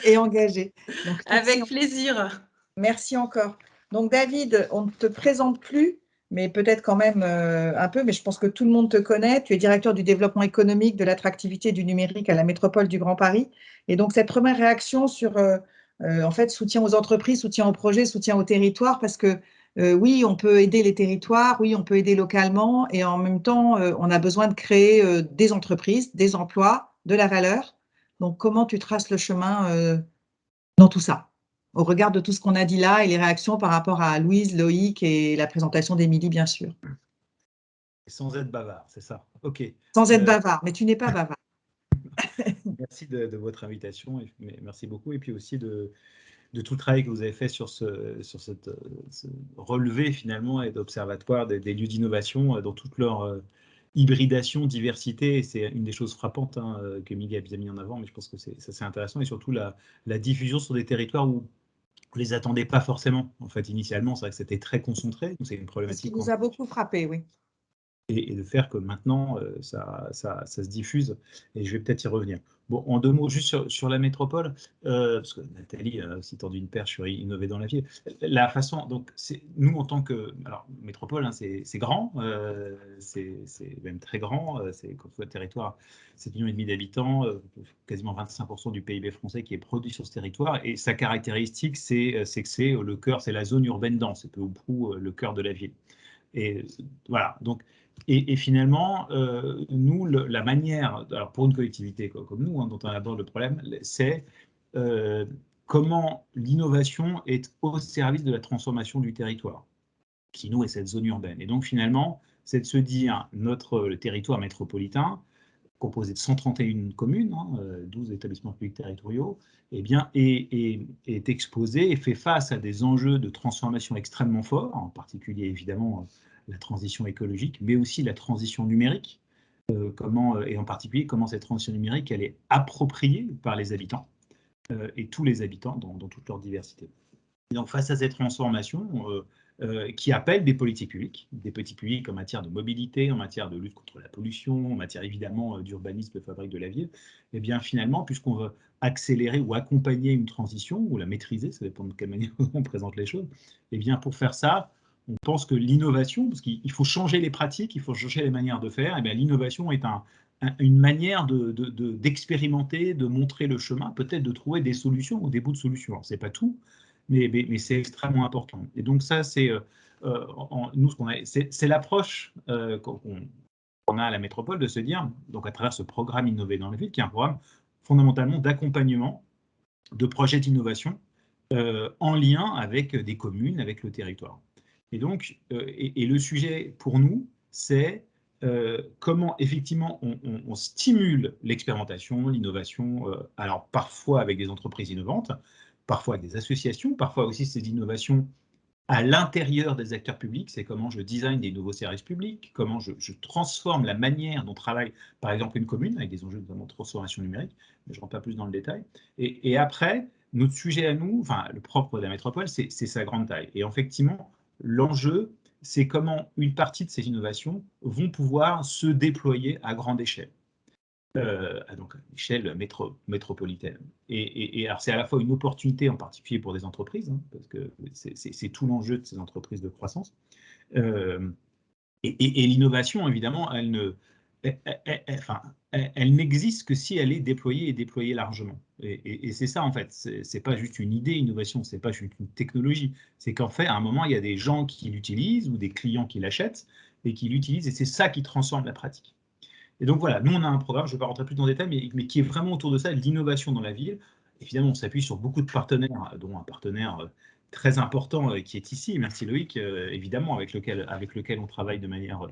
A: et engagé. Donc,
E: avec plaisir.
A: Merci encore. Donc, David, on ne te présente plus, mais peut-être quand même un peu, mais je pense que tout le monde te connaît. Tu es directeur du développement économique, de l'attractivité et du numérique à la métropole du Grand Paris. Et donc, cette première réaction sur, en fait, soutien aux entreprises, soutien aux projets, soutien aux territoires, parce que oui, on peut aider les territoires, oui, on peut aider localement, et en même temps, on a besoin de créer des entreprises, des emplois, de la valeur. Donc, comment tu traces le chemin dans tout ça, au regard de tout ce qu'on a dit là et les réactions par rapport à Louise, Loïc et la présentation d'Émilie, bien sûr.
F: Sans être bavard, c'est ça. OK.
A: Sans être bavard, mais tu n'es pas bavard.
F: Merci de votre invitation, merci beaucoup. Et puis aussi de tout le travail que vous avez fait sur ce relevé finalement et d'observatoire des lieux d'innovation dans toute leur hybridation, diversité. C'est une des choses frappantes que Émilie a bien mis en avant, mais je pense que c'est intéressant, et surtout la diffusion sur des territoires où vous ne les attendez pas forcément. En fait, initialement, c'est vrai que c'était très concentré, donc c'est une problématique.
A: Ce qui nous a beaucoup frappé, oui.
F: Et de faire que maintenant, ça se diffuse, et je vais peut-être y revenir. Bon, en 2 mots, juste sur la métropole, parce que Nathalie a aussi tendu une perche sur Innover dans la ville. La façon, donc, nous, en tant que... Alors, métropole, hein, c'est grand, c'est même très grand, c'est comme le territoire, 7,5 millions d'habitants, quasiment 25% du PIB français qui est produit sur ce territoire, et sa caractéristique, c'est que c'est le cœur, c'est la zone urbaine dense, c'est peu ou prou le cœur de la ville. Et voilà, donc... Et finalement, nous, la manière, alors pour une collectivité comme nous, hein, dont on aborde le problème, c'est comment l'innovation est au service de la transformation du territoire, qui nous est cette zone urbaine. Et donc finalement, c'est de se dire, le territoire métropolitain, composé de 131 communes, 12 établissements publics territoriaux, eh bien, est exposé et fait face à des enjeux de transformation extrêmement forts, en particulier évidemment la transition écologique, mais aussi la transition numérique, et en particulier comment cette transition numérique elle est appropriée par les habitants, et tous les habitants dans toute leur diversité. Et donc face à cette transformation qui appelle des politiques publiques en matière de mobilité, en matière de lutte contre la pollution, en matière évidemment d'urbanisme fabrique de la ville, et bien finalement, puisqu'on veut accélérer ou accompagner une transition, ou la maîtriser, ça dépend de quelle manière on présente les choses, et bien pour faire ça, on pense que l'innovation, parce qu'il faut changer les pratiques, il faut changer les manières de faire, et bien l'innovation est une manière d'expérimenter, de montrer le chemin, peut-être de trouver des solutions ou des bouts de solutions. Alors, c'est pas tout, mais c'est extrêmement important. Et donc ça, c'est c'est l'approche qu'on a à la métropole, de se dire, donc à travers ce programme Innover dans la ville, qui est un programme fondamentalement d'accompagnement de projets d'innovation en lien avec des communes, avec le territoire. Et donc, et le sujet pour nous, c'est comment effectivement on stimule l'expérimentation, l'innovation, alors parfois avec des entreprises innovantes, parfois avec des associations, parfois aussi ces innovations à l'intérieur des acteurs publics, c'est comment je design des nouveaux services publics, comment je transforme la manière dont travaille par exemple une commune, avec des enjeux notamment de transformation numérique, mais je ne rentre pas plus dans le détail. Et après, notre sujet à nous, enfin le propre de la métropole, c'est sa grande taille. Et effectivement, l'enjeu, c'est comment une partie de ces innovations vont pouvoir se déployer à grande échelle. Donc à l'échelle métropolitaine. Et alors c'est à la fois une opportunité en particulier pour des entreprises, hein, parce que c'est tout l'enjeu de ces entreprises de croissance. Et l'innovation, évidemment, elle n'existe que si elle est déployée et déployée largement. Et c'est ça, en fait. C'est pas juste une idée, innovation, c'est pas juste une technologie. C'est qu'en fait, à un moment, il y a des gens qui l'utilisent ou des clients qui l'achètent et qui l'utilisent, et c'est ça qui transforme la pratique. Et donc voilà, nous on a un programme, je ne vais pas rentrer plus dans le détail, mais qui est vraiment autour de ça, de l'innovation dans la ville. Évidemment, on s'appuie sur beaucoup de partenaires, dont un partenaire très important qui est ici, merci Loïc, évidemment, avec lequel on travaille de manière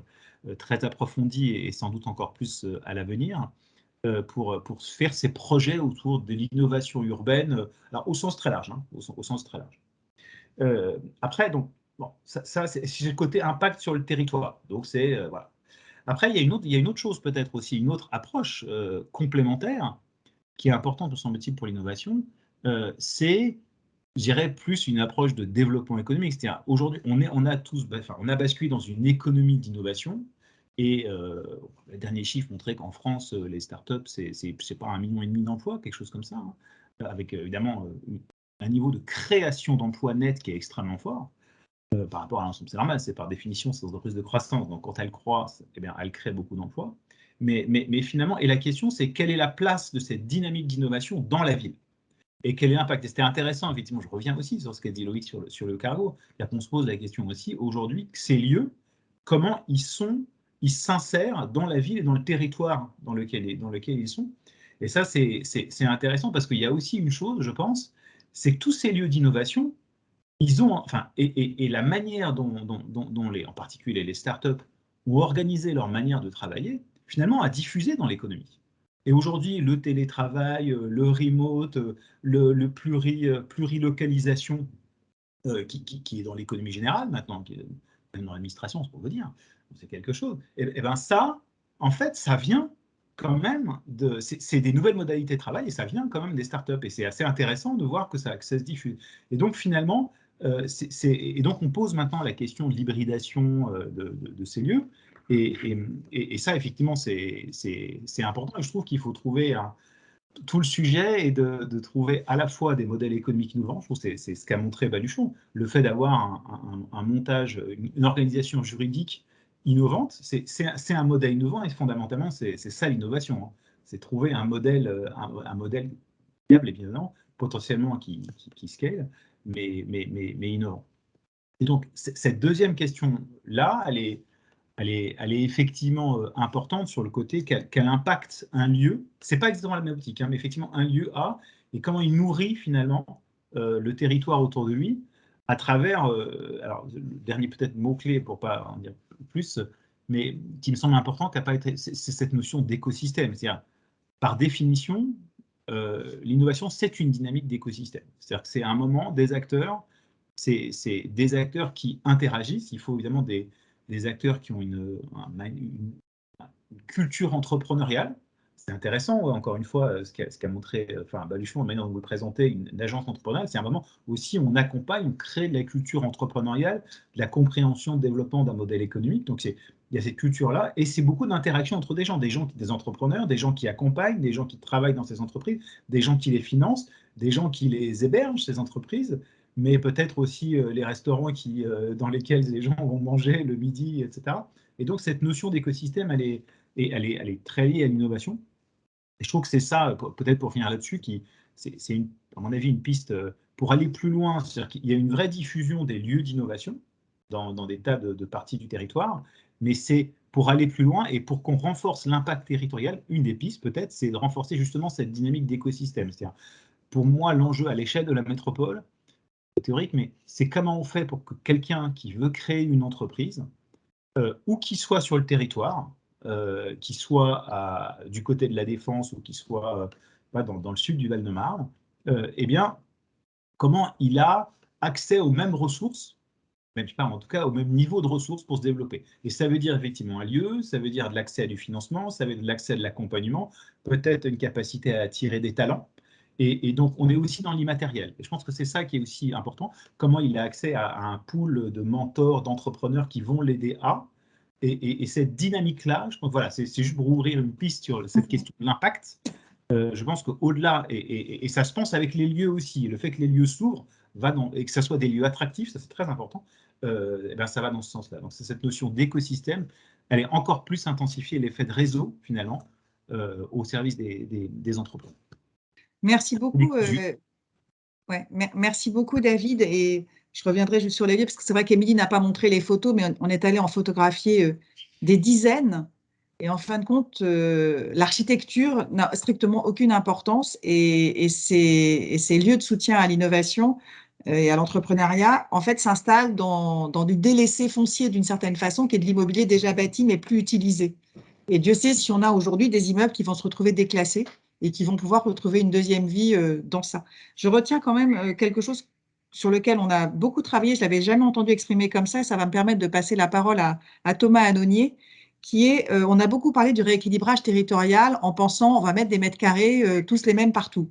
F: très approfondie et sans doute encore plus à l'avenir, pour faire ces projets autour de l'innovation urbaine, alors au sens très large, hein, au sens très large. Après, donc, bon, ça c'est le côté impact sur le territoire. Donc c'est, voilà. Après, il y a une autre chose peut-être aussi, une autre approche complémentaire qui est importante, me semble-t-il, pour l'innovation, c'est, je dirais, plus une approche de développement économique. C'est-à-dire, aujourd'hui, on a basculé dans une économie d'innovation, et les derniers chiffres montraient qu'en France, les startups, c'est pas 1,5 million d'emplois, quelque chose comme ça, hein, avec évidemment un niveau de création d'emplois net qui est extrêmement fort. Par rapport à l'ensemble, c'est normal, c'est par définition ces entreprises de croissance, donc quand elles croissent, eh bien, elles créent beaucoup d'emplois. Mais finalement, et la question, c'est quelle est la place de cette dynamique d'innovation dans la ville et quel est l'impact. Et c'était intéressant, effectivement, je reviens aussi sur ce qu'a dit Loïc sur le cargo, on se pose la question aussi aujourd'hui, ces lieux, comment ils s'insèrent dans la ville et dans le territoire dans lequel ils sont. Et ça, c'est intéressant parce qu'il y a aussi une chose, je pense, c'est que tous ces lieux d'innovation, ils ont, enfin, et la manière dont en particulier les startups ont organisé leur manière de travailler, finalement, a diffusé dans l'économie. Et aujourd'hui, le télétravail, le remote, le plurilocalisation qui est dans l'économie générale maintenant, qui est même dans l'administration, c'est pour vous dire, c'est quelque chose. Et bien ça, en fait, ça vient quand même c'est des nouvelles modalités de travail et ça vient quand même des startups. Et c'est assez intéressant de voir que ça se diffuse. Et donc finalement, et donc on pose maintenant la question de l'hybridation de ces lieux. Et ça, effectivement, c'est important. Et je trouve qu'il faut trouver tout le sujet est de trouver à la fois des modèles économiques innovants. Je trouve que c'est ce qu'a montré Baluchon. Le fait d'avoir un montage, une organisation juridique innovante, c'est un modèle innovant et fondamentalement, c'est ça l'innovation. Hein. C'est trouver un modèle viable, évidemment, potentiellement qui scale, mais innovant. Et donc, cette deuxième question-là, elle est effectivement importante sur le côté quel impact un lieu, c'est pas exactement la même optique, hein, mais effectivement un lieu a, et comment il nourrit finalement le territoire autour de lui à travers, alors le dernier peut-être mot-clé pour pas en dire plus, mais qui me semble important, c'est cette notion d'écosystème. C'est-à-dire, par définition, l'innovation, c'est une dynamique d'écosystème. C'est-à-dire que c'est un moment, des acteurs, c'est des acteurs qui interagissent. Il faut évidemment des acteurs qui ont une culture entrepreneuriale. C'est intéressant, encore une fois, ce qu'a montré Baluchon, la manière dont vous le présentez, une agence entrepreneuriale, c'est un moment où aussi on accompagne, on crée de la culture entrepreneuriale, de la compréhension, de développement d'un modèle économique. Donc il y a cette culture-là, et c'est beaucoup d'interactions entre des entrepreneurs, des gens qui accompagnent, des gens qui travaillent dans ces entreprises, des gens qui les financent, des gens qui les hébergent, ces entreprises, mais peut-être aussi les restaurants dans lesquels les gens vont manger le midi, etc. Et donc cette notion d'écosystème, elle est très liée à l'innovation. Et je trouve que c'est ça, peut-être pour finir là-dessus, c'est à mon avis une piste pour aller plus loin. C'est-à-dire qu'il y a une vraie diffusion des lieux d'innovation dans des tas de parties du territoire, mais c'est pour aller plus loin et pour qu'on renforce l'impact territorial, une des pistes peut-être, c'est de renforcer justement cette dynamique d'écosystème. C'est-à-dire, pour moi, l'enjeu à l'échelle de la métropole, théorique, mais c'est comment on fait pour que quelqu'un qui veut créer une entreprise, ou qui soit sur le territoire, qui soit du côté de la Défense ou qui soit dans le sud du Val-de-Marne, eh bien, comment il a accès aux mêmes ressources, même pas, en tout cas au même niveau de ressources pour se développer. Et ça veut dire effectivement un lieu, ça veut dire de l'accès à du financement, ça veut dire de l'accès à de l'accompagnement, peut-être une capacité à attirer des talents. Et donc, on est aussi dans l'immatériel. Et je pense que c'est ça qui est aussi important. Comment il a accès à un pool de mentors, d'entrepreneurs qui vont l'aider à. Et cette dynamique-là, je pense, voilà, c'est juste pour ouvrir une piste sur cette question de l'impact. Je pense qu'au-delà, et ça se pense avec les lieux aussi, le fait que les lieux s'ouvrent et que ça soit des lieux attractifs, ça c'est très important, et ben ça va dans ce sens-là. Donc c'est cette notion d'écosystème, elle est encore plus intensifiée, l'effet de réseau finalement, au service des entrepreneurs.
A: Merci beaucoup. Merci beaucoup, David. Et je reviendrai juste sur les lieux, parce que c'est vrai qu'Émilie n'a pas montré les photos, mais on est allé en photographier des dizaines. Et en fin de compte, l'architecture n'a strictement aucune importance et ces lieux de soutien à l'innovation et à l'entrepreneuriat, en fait, s'installent dans du délaissé foncier d'une certaine façon, qui est de l'immobilier déjà bâti, mais plus utilisé. Et Dieu sait si on a aujourd'hui des immeubles qui vont se retrouver déclassés et qui vont pouvoir retrouver une deuxième vie dans ça. Je retiens quand même quelque chose sur lequel on a beaucoup travaillé, je ne l'avais jamais entendu exprimer comme ça va me permettre de passer la parole à Thomas Annonier, qui est, on a beaucoup parlé du rééquilibrage territorial en pensant on va mettre des mètres carrés tous les mêmes partout.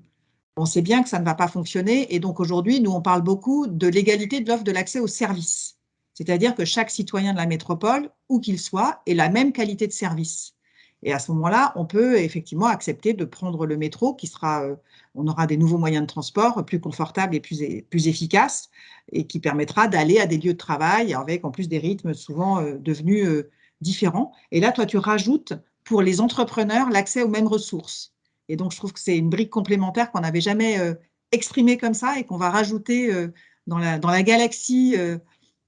A: On sait bien que ça ne va pas fonctionner et donc aujourd'hui, nous, on parle beaucoup de l'égalité de l'offre de l'accès aux services. C'est-à-dire que chaque citoyen de la métropole, où qu'il soit, ait la même qualité de service. Et à ce moment-là, on peut effectivement accepter de prendre le métro, qui sera, on aura des nouveaux moyens de transport plus confortables et plus efficaces, et qui permettra d'aller à des lieux de travail avec en plus des rythmes souvent devenus différents. Et là, toi, tu rajoutes pour les entrepreneurs l'accès aux mêmes ressources. Et donc, je trouve que c'est une brique complémentaire qu'on n'avait jamais exprimée comme ça et qu'on va rajouter dans la galaxie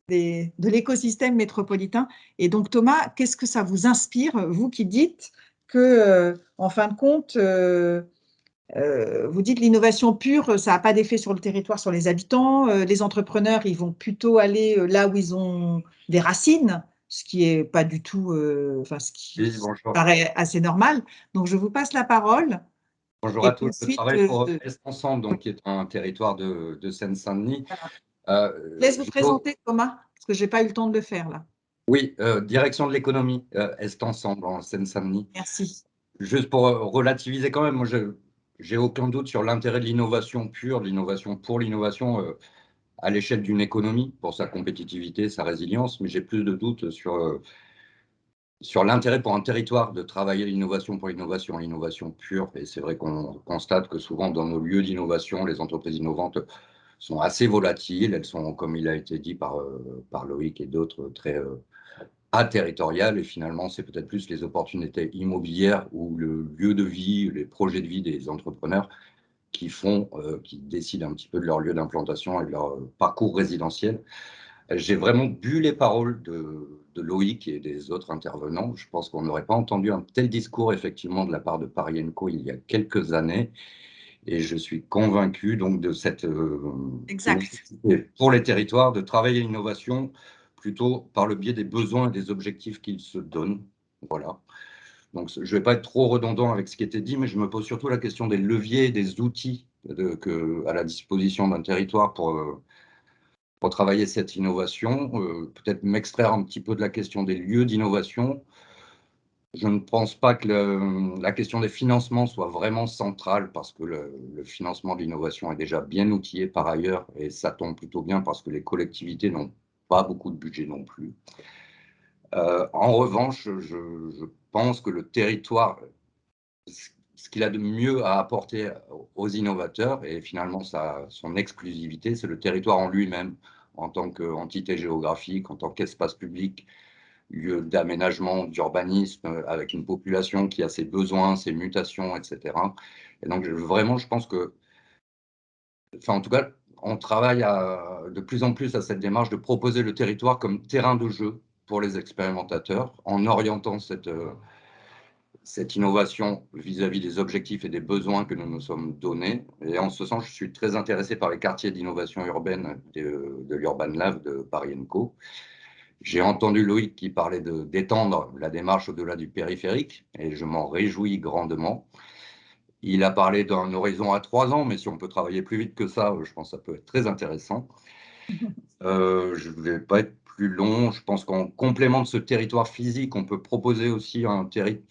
A: de l'écosystème métropolitain. Et donc, Thomas, qu'est-ce que ça vous inspire, vous qui dites que, en fin de compte, vous dites l'innovation pure, ça n'a pas d'effet sur le territoire, sur les habitants. Les entrepreneurs, ils vont plutôt aller là où ils ont des racines, ce qui est pas du tout, ce qui
G: Oui, bonjour.
A: paraît assez normal. Donc, je vous passe la parole.
G: Bonjour
A: Et
G: à tous.
A: ensuite,
G: Je travaille pour Est Ensemble, donc, qui est un territoire de Seine-Saint-Denis.
A: je laisse vous présenter, Thomas, parce que je n'ai pas eu le temps de le faire là.
G: Oui, direction de l'économie, Est Ensemble, en Seine-Saint-Denis.
A: Merci.
G: Juste pour relativiser quand même, moi, j'ai aucun doute sur l'intérêt de l'innovation pure, de l'innovation pour l'innovation à l'échelle d'une économie, pour sa compétitivité, sa résilience, mais j'ai plus de doutes sur l'intérêt pour un territoire de travailler l'innovation pour l'innovation pure. Et c'est vrai qu'on constate que souvent dans nos lieux d'innovation, les entreprises innovantes sont assez volatiles. Elles sont, comme il a été dit par Loïc et d'autres, très aterritoriales. Et finalement, c'est peut-être plus les opportunités immobilières ou le lieu de vie, les projets de vie des entrepreneurs qui décident un petit peu de leur lieu d'implantation et de leur parcours résidentiel. J'ai vraiment bu les paroles de Loïc et des autres intervenants. Je pense qu'on n'aurait pas entendu un tel discours, effectivement, de la part de Paris & Co il y a quelques années. Et je suis convaincu donc de cette nécessité pour les territoires de travailler l'innovation plutôt par le biais des besoins et des objectifs qu'ils se donnent. Voilà. Donc, je ne vais pas être trop redondant avec ce qui était dit, mais je me pose surtout la question des leviers et des outils à la disposition d'un territoire pour travailler cette innovation, peut-être m'extraire un petit peu de la question des lieux d'innovation. Je ne pense pas que la question des financements soit vraiment centrale parce que le financement de l'innovation est déjà bien outillé par ailleurs et ça tombe plutôt bien parce que les collectivités n'ont pas beaucoup de budget non plus. En revanche, je pense que le territoire, ce qu'il a de mieux à apporter aux innovateurs et finalement son exclusivité, c'est le territoire en lui-même, en tant qu'entité géographique, en tant qu'espace public, lieu d'aménagement, d'urbanisme, avec une population qui a ses besoins, ses mutations, etc. Et donc vraiment, je pense que, enfin en tout cas, on travaille de plus en plus à cette démarche de proposer le territoire comme terrain de jeu pour les expérimentateurs, en orientant cette innovation vis-à-vis des objectifs et des besoins que nous nous sommes donnés. Et en ce sens, je suis très intéressé par les quartiers d'innovation urbaine de l'Urban Lab de Paris & Co. J'ai entendu Loïc qui parlait d'étendre la démarche au-delà du périphérique, et je m'en réjouis grandement. Il a parlé d'un horizon à 3 ans, mais si on peut travailler plus vite que ça, je pense que ça peut être très intéressant. Je ne vais pas être plus long. Je pense qu'en complément de ce territoire physique, on peut proposer aussi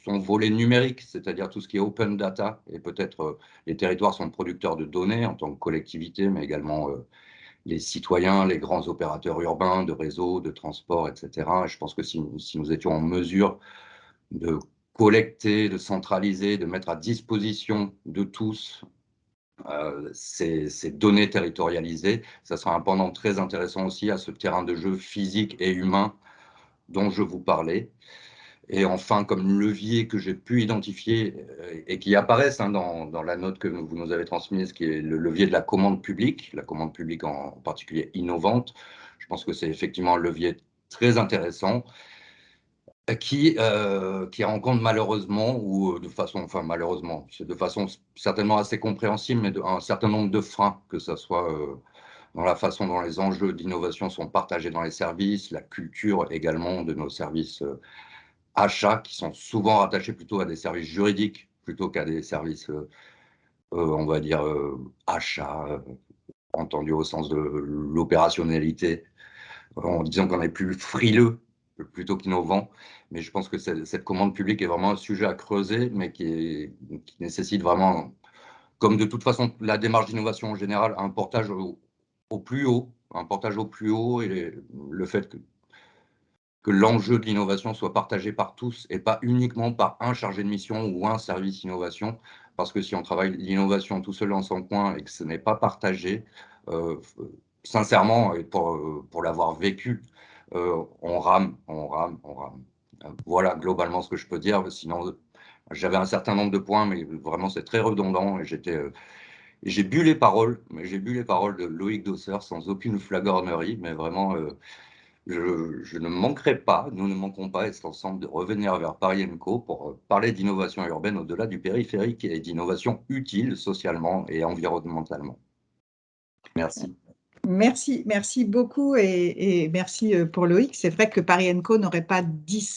G: son volet numérique, c'est-à-dire tout ce qui est open data, et peut-être les territoires sont producteurs de données en tant que collectivité, mais également les citoyens, les grands opérateurs urbains de réseaux, de transport, etc. Et je pense que si nous étions en mesure de collecter, de centraliser, de mettre à disposition de tous ces données territorialisées, ça sera un pendant très intéressant aussi à ce terrain de jeu physique et humain dont je vous parlais. Et enfin, comme levier que j'ai pu identifier et qui apparaissent dans la note que vous nous avez transmise, qui est le levier de la commande publique en particulier innovante, je pense que c'est effectivement un levier très intéressant qui rencontre malheureusement, ou de façon, enfin malheureusement, c'est de façon certainement assez compréhensible, mais un certain nombre de freins, que ce soit dans la façon dont les enjeux d'innovation sont partagés dans les services, la culture également de nos services achats, qui sont souvent rattachés plutôt à des services juridiques, plutôt qu'à des services, on va dire, achats, entendu au sens de l'opérationnalité, en disant qu'on est plus frileux plutôt qu'innovant. Mais je pense que cette commande publique est vraiment un sujet à creuser, mais qui nécessite vraiment, comme de toute façon la démarche d'innovation en général, un portage au plus haut, et le fait que l'enjeu de l'innovation soit partagé par tous et pas uniquement par un chargé de mission ou un service innovation, parce que si on travaille l'innovation tout seul dans son coin et que ce n'est pas partagé, sincèrement, et pour l'avoir vécu, on rame. Voilà globalement ce que je peux dire. Sinon, j'avais un certain nombre de points, mais vraiment c'est très redondant. Et j'ai bu les paroles, de Loïc Dosseur sans aucune flagornerie, mais vraiment, je ne manquerai pas, nous ne manquerons pas, et c'est ensemble, de revenir vers Paris & Co pour parler d'innovation urbaine au-delà du périphérique et d'innovation utile socialement et environnementalement. Merci.
A: Merci beaucoup et merci pour Loïc. C'est vrai que Paris & Co n'aurait pas dit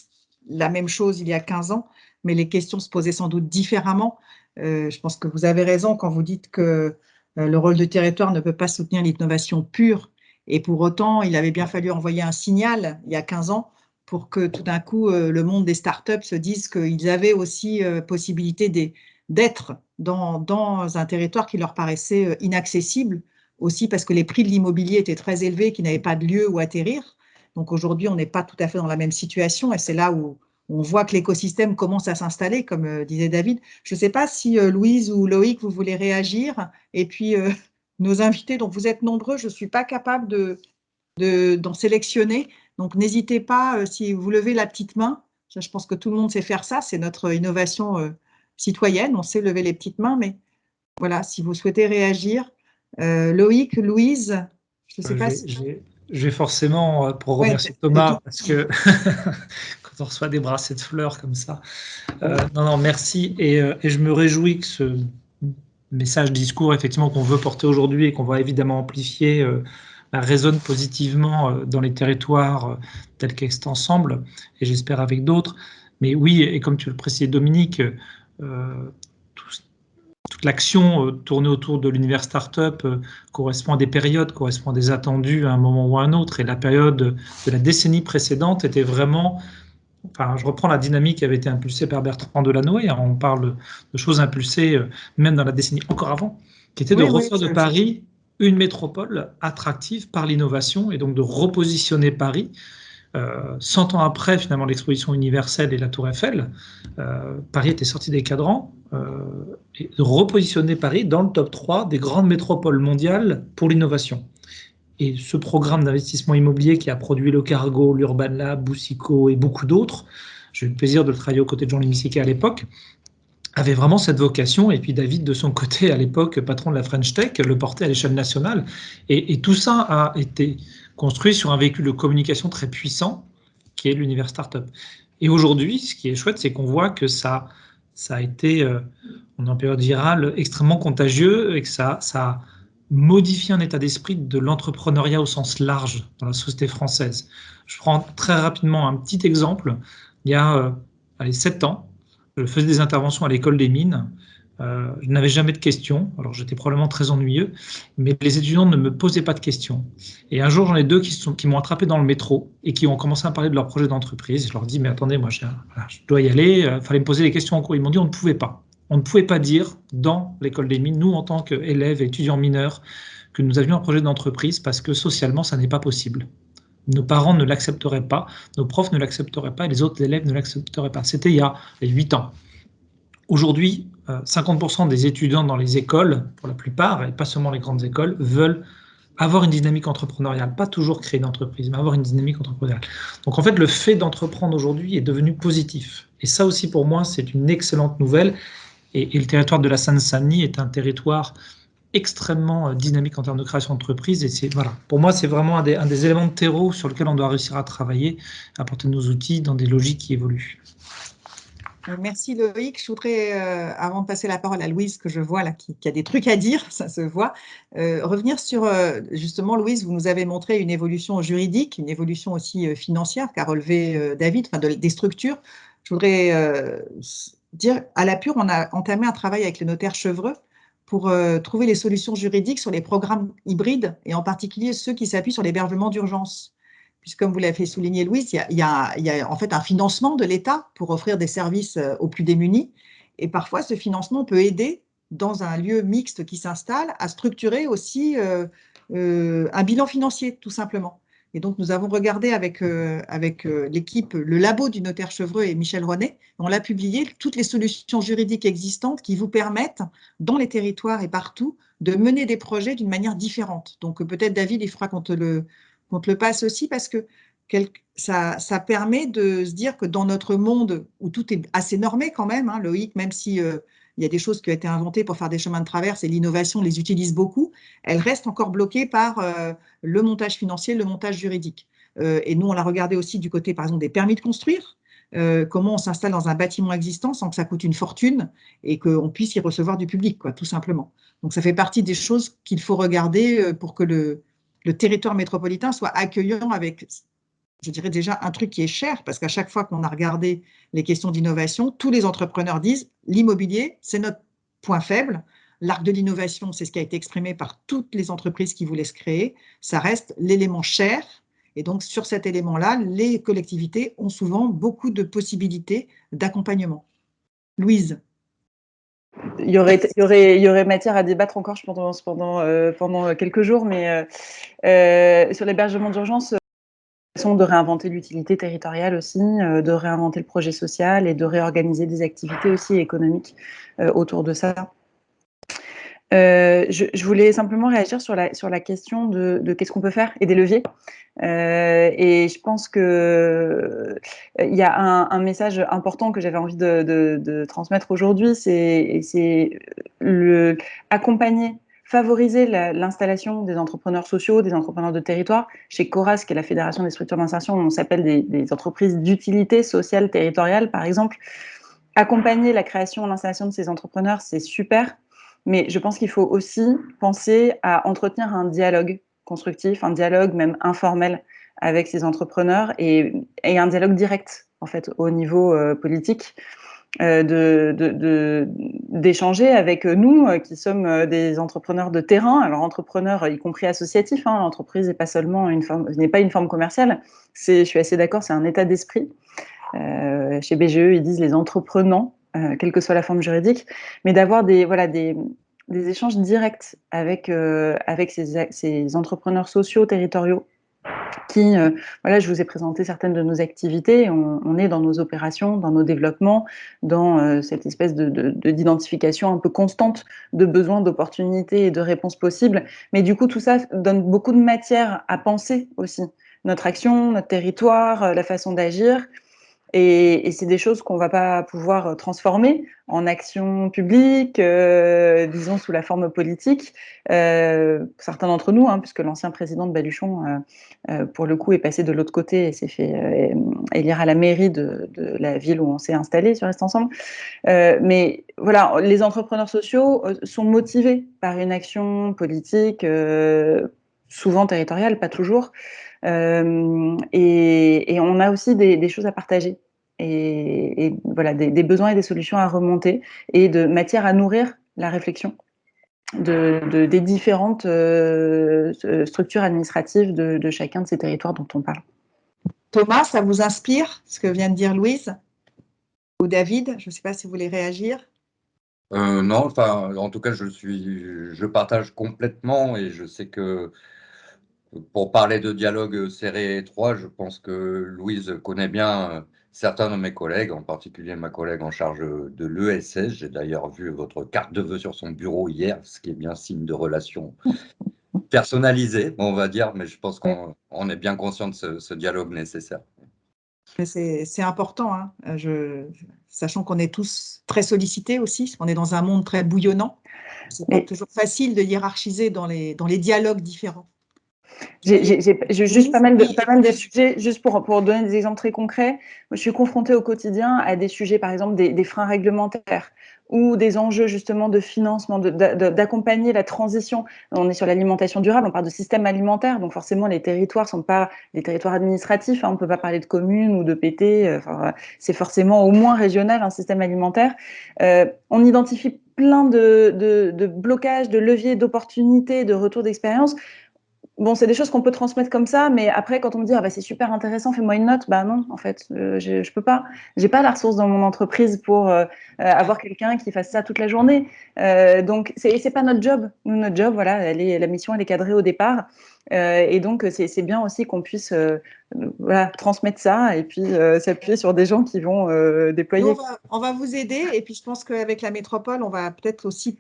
A: la même chose il y a 15 ans, mais les questions se posaient sans doute différemment. Je pense que vous avez raison quand vous dites que le rôle de territoire ne peut pas soutenir l'innovation pure, et pour autant, il avait bien fallu envoyer un signal il y a 15 ans pour que tout d'un coup, le monde des startups se dise qu'ils avaient aussi possibilité d'être dans un territoire qui leur paraissait inaccessible, aussi parce que les prix de l'immobilier étaient très élevés, qui n'avaient pas de lieu où atterrir. Donc aujourd'hui, on n'est pas tout à fait dans la même situation, et c'est là où on voit que l'écosystème commence à s'installer, comme disait David. Je ne sais pas si Louise ou Loïc, vous voulez réagir, et puis nos invités, donc vous êtes nombreux, je ne suis pas capable d'en sélectionner, donc n'hésitez pas, si vous levez la petite main, je pense que tout le monde sait faire ça, c'est notre innovation citoyenne, on sait lever les petites mains, mais voilà, si vous souhaitez réagir. Loïc, Louise, je ne sais pas si…
C: Je vais forcément, pour remercier Thomas, parce que quand on reçoit des brassées de fleurs comme ça, non, merci, et je me réjouis que ce message, discours, effectivement, qu'on veut porter aujourd'hui et qu'on va évidemment amplifier, résonne positivement dans les territoires tels qu'Est Ensemble, et j'espère avec d'autres. Mais oui, et comme tu le précisais, Dominique, toute l'action tournée autour de l'univers startup correspond à des périodes, correspond à des attendus à un moment ou à un autre. Et la période de la décennie précédente était vraiment… Enfin, je reprends la dynamique qui avait été impulsée par Bertrand Delanoë. On parle de choses impulsées même dans la décennie encore avant, qui était de refaire de Paris une métropole attractive par l'innovation et donc de repositionner Paris. 100 ans après, finalement, l'exposition universelle et la Tour Eiffel, Paris était sorti des cadrans, et de repositionner Paris dans le top 3 des grandes métropoles mondiales pour l'innovation. Et ce programme d'investissement immobilier qui a produit le Cargo, l'Urban Lab, Boussico et beaucoup d'autres, j'ai eu le plaisir de travailler aux côtés de Jean-Louis Missiquet à l'époque, avait vraiment cette vocation, et puis David, de son côté, à l'époque, patron de la French Tech, le portait à l'échelle nationale. Et tout ça a été construit sur un véhicule de communication très puissant, qui est l'univers startup. Et aujourd'hui, ce qui est chouette, c'est qu'on voit que ça a été, on est en période virale, extrêmement contagieux, et que ça a modifié un état d'esprit de l'entrepreneuriat au sens large dans la société française. Je prends très rapidement un petit exemple. Il y a 7 ans, je faisais des interventions à l'école des mines Je n'avais jamais de questions, alors j'étais probablement très ennuyeux, mais les étudiants ne me posaient pas de questions. Et un jour, j'en ai deux qui m'ont attrapé dans le métro et qui ont commencé à parler de leur projet d'entreprise. Je leur dis, mais attendez, moi, je dois y aller, il fallait me poser des questions en cours. Ils m'ont dit, on ne pouvait pas. On ne pouvait pas dire dans l'école des mines, nous, en tant qu'élèves et étudiants mineurs, que nous avions un projet d'entreprise parce que socialement, ça n'est pas possible. Nos parents ne l'accepteraient pas, nos profs ne l'accepteraient pas et les autres élèves ne l'accepteraient pas. C'était il y a 8 ans. Aujourd'hui, 50% des étudiants dans les écoles, pour la plupart, et pas seulement les grandes écoles, veulent avoir une dynamique entrepreneuriale, pas toujours créer une entreprise, mais avoir une dynamique entrepreneuriale. Donc en fait, le fait d'entreprendre aujourd'hui est devenu positif. Et ça aussi, pour moi, c'est une excellente nouvelle. Et le territoire de la Seine-Saint-Denis est un territoire extrêmement dynamique en termes de création d'entreprise. Et voilà, pour moi, c'est vraiment un des éléments de terreau sur lequel on doit réussir à travailler, apporter nos outils dans des logiques qui évoluent.
A: Merci Loïc. Je voudrais, avant de passer la parole à Louise, que je vois là, qui a des trucs à dire, ça se voit, revenir sur, justement, Louise, vous nous avez montré une évolution juridique, une évolution aussi financière qu'a relevé David, enfin des structures. Je voudrais dire, à la Pure, on a entamé un travail avec le notaire Chevreux pour trouver les solutions juridiques sur les programmes hybrides, et en particulier ceux qui s'appuient sur l'hébergement d'urgence. Puisque, comme vous l'avez souligné, Louise, il y a en fait un financement de l'État pour offrir des services aux plus démunis. Et parfois, ce financement peut aider, dans un lieu mixte qui s'installe, à structurer aussi un bilan financier, tout simplement. Et donc, nous avons regardé avec l'équipe, le labo du notaire Chevreux et Michel Renet, on l'a publié, toutes les solutions juridiques existantes qui vous permettent, dans les territoires et partout, de mener des projets d'une manière différente. Donc, peut-être, David, il faudra qu'on te le passe aussi, parce que ça permet de se dire que dans notre monde où tout est assez normé quand même, hein, Loïc, même si il y a des choses qui ont été inventées pour faire des chemins de traverse et l'innovation les utilise beaucoup, elles restent encore bloquées par le montage financier, le montage juridique. Et nous, on l'a regardé aussi du côté, par exemple, des permis de construire. Comment on s'installe dans un bâtiment existant sans que ça coûte une fortune et qu'on puisse y recevoir du public, quoi, tout simplement. Donc, ça fait partie des choses qu'il faut regarder pour que le territoire métropolitain soit accueillant avec, je dirais déjà, un truc qui est cher, parce qu'à chaque fois qu'on a regardé les questions d'innovation, tous les entrepreneurs disent l'immobilier, c'est notre point faible. L'arc de l'innovation, c'est ce qui a été exprimé par toutes les entreprises qui voulaient se créer. Ça reste l'élément cher. Et donc, sur cet élément-là, les collectivités ont souvent beaucoup de possibilités d'accompagnement. Louise.
D: Il y aurait matière à débattre encore, je pense, pendant quelques jours, mais sur l'hébergement d'urgence, façon de réinventer l'utilité territoriale aussi, de réinventer le projet social et de réorganiser des activités aussi économiques autour de ça. Je voulais simplement réagir sur la question de qu'est-ce qu'on peut faire et des leviers. Et je pense que il y a un message important que j'avais envie de transmettre aujourd'hui, c'est accompagner, favoriser l'installation des entrepreneurs sociaux, des entrepreneurs de territoire. Chez CORAS, qui est la Fédération des structures d'insertion, on s'appelle des entreprises d'utilité sociale territoriale, par exemple. Accompagner la création, l'installation de ces entrepreneurs, c'est super. Mais je pense qu'il faut aussi penser à entretenir un dialogue constructif, un dialogue même informel avec ces entrepreneurs et un dialogue direct, en fait, au niveau politique, d'échanger avec nous qui sommes des entrepreneurs de terrain. Alors, entrepreneurs, y compris associatifs, hein, l'entreprise n'est pas seulement n'est pas une forme commerciale. Je suis assez d'accord, c'est un état d'esprit. Chez BGE, ils disent les entreprenants, quelle que soit la forme juridique, mais d'avoir des échanges directs avec ces entrepreneurs sociaux, territoriaux, qui, je vous ai présenté certaines de nos activités, on est dans nos opérations, dans nos développements, dans cette espèce d'identification un peu constante de besoins, d'opportunités et de réponses possibles, mais du coup tout ça donne beaucoup de matière à penser aussi, notre action, notre territoire, la façon d'agir. Et c'est des choses qu'on ne va pas pouvoir transformer en action publique, disons sous la forme politique. Certains d'entre nous, hein, puisque l'ancien président de Baluchon, pour le coup, est passé de l'autre côté et s'est fait élire à la mairie de la ville où on s'est installé sur Reste Ensemble. Mais voilà, les entrepreneurs sociaux sont motivés par une action politique, souvent territoriale, pas toujours. Et on a aussi des choses à partager. et voilà, des besoins et des solutions à remonter et de matière à nourrir la réflexion des différentes structures administratives de chacun de ces territoires dont on parle.
A: Thomas, ça vous inspire ce que vient de dire Louise ou David? Je ne sais pas si vous voulez réagir.
G: Non, enfin, en tout cas, je partage complètement et je sais que pour parler de dialogue serré et étroit, je pense que Louise connaît bien certains de mes collègues, en particulier ma collègue en charge de l'ESS. J'ai d'ailleurs vu votre carte de vœux sur son bureau hier, ce qui est bien signe de relation personnalisée, on va dire, mais je pense qu'on est bien conscient de ce dialogue nécessaire.
A: C'est important, hein. Sachant qu'on est tous très sollicités aussi, on est dans un monde très bouillonnant. C'est pas toujours facile de hiérarchiser dans les dialogues différents.
D: J'ai juste pas mal de sujets, juste pour donner des exemples très concrets. Moi, je suis confrontée au quotidien à des sujets, par exemple, des freins réglementaires ou des enjeux justement de financement, d'accompagner la transition. On est sur l'alimentation durable, on parle de système alimentaire, donc forcément les territoires ne sont pas des territoires administratifs, hein, on ne peut pas parler de communes ou de PT, c'est forcément au moins régional un système alimentaire. On identifie plein de blocages, de leviers, d'opportunités, de retours d'expérience. Bon, c'est des choses qu'on peut transmettre comme ça, mais après, quand on me dit c'est super intéressant, fais-moi une note, bah non, en fait, je peux pas. J'ai pas la ressource dans mon entreprise pour avoir quelqu'un qui fasse ça toute la journée. Donc, c'est pas notre job. Nous, notre job, voilà, la mission, elle est cadrée au départ. Et donc, c'est bien aussi qu'on puisse transmettre ça et puis s'appuyer sur des gens qui vont déployer.
A: Nous, on va vous aider, et puis je pense qu'avec la métropole, on va peut-être aussi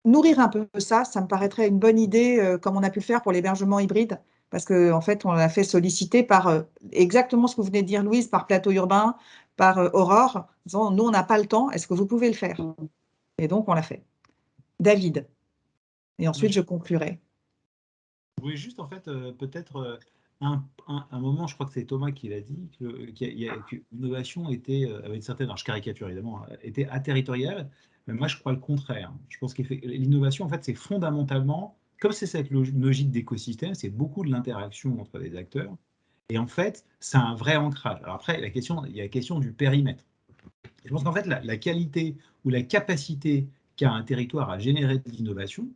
A: nourrir un peu ça. Ça me paraîtrait une bonne idée, comme on a pu le faire pour l'hébergement hybride, parce qu'en fait, on l'a fait solliciter par exactement ce que vous venez de dire, Louise, par Plateau Urbain, par Aurore, disant, nous, on n'a pas le temps, est-ce que vous pouvez le faire? Et donc, on l'a fait. David. Et ensuite, je conclurai.
F: Oui, juste en fait, peut-être un moment, je crois que c'est Thomas qui l'a dit, que l'innovation était, avec une certaine, alors je caricature évidemment, était aterritoriale, mais moi je crois le contraire. Je pense que l'innovation, en fait, c'est fondamentalement, comme c'est cette logique d'écosystème, c'est beaucoup de l'interaction entre les acteurs, et en fait, c'est un vrai ancrage. Alors après, il y a la question du périmètre. Je pense qu'en fait, la qualité ou la capacité qu'a un territoire à générer de l'innovation,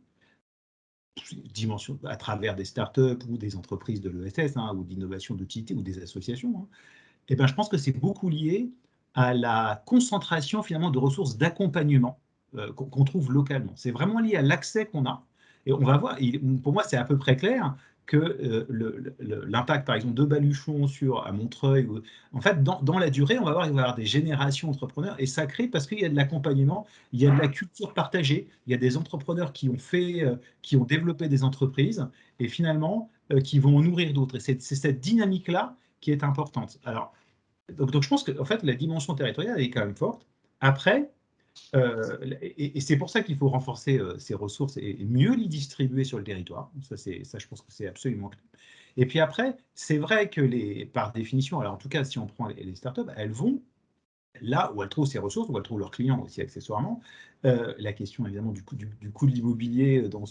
F: dimension à travers des startups ou des entreprises de l'ESS, ou d'innovation d'utilité ou des associations, et ben, je pense que c'est beaucoup lié à la concentration finalement de ressources d'accompagnement qu'on trouve localement. C'est vraiment lié à l'accès qu'on a. Et on va voir, pour moi, c'est à peu près clair que l'impact, par exemple, de Baluchon à Montreuil, en fait, dans la durée, il va y avoir des générations d'entrepreneurs, et ça crée parce qu'il y a de l'accompagnement, il y a de la culture partagée, il y a des entrepreneurs qui ont développé des entreprises, et finalement, qui vont en nourrir d'autres. Et c'est cette dynamique-là qui est importante. Alors, donc je pense que en fait, la dimension territoriale est quand même forte. Après, et c'est pour ça qu'il faut renforcer ces ressources et mieux les distribuer sur le territoire. Ça, je pense que c'est absolument clair. Et puis après, c'est vrai que par définition, alors en tout cas, si on prend les startups, elles vont là où elles trouvent ces ressources, où elles trouvent leurs clients aussi accessoirement. La question évidemment du coût de l'immobilier dans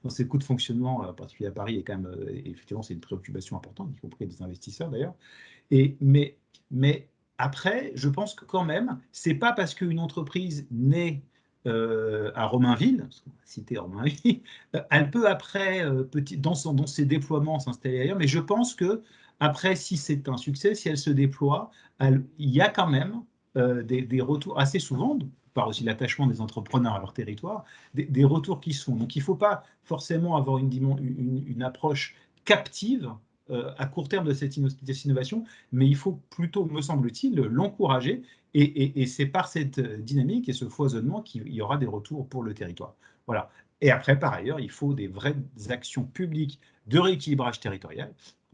F: ses coûts de fonctionnement, en particulier à Paris, est quand même, effectivement, c'est une préoccupation importante, y compris des investisseurs d'ailleurs. Mais après, je pense que quand même, c'est pas parce qu'une entreprise naît à Romainville, parce qu'on va citer Romainville, elle peut après, dans ses déploiements, s'installer ailleurs, mais je pense que après, si c'est un succès, si elle se déploie, il y a quand même des retours assez souvent, par aussi l'attachement des entrepreneurs à leur territoire, des retours qui se font. Donc il ne faut pas forcément avoir une approche captive à court terme de cette innovation, mais il faut plutôt, me semble-t-il, l'encourager, et c'est par cette dynamique et ce foisonnement qu'il y aura des retours pour le territoire. Voilà. Et après, par ailleurs, il faut des vraies actions publiques de rééquilibrage territorial,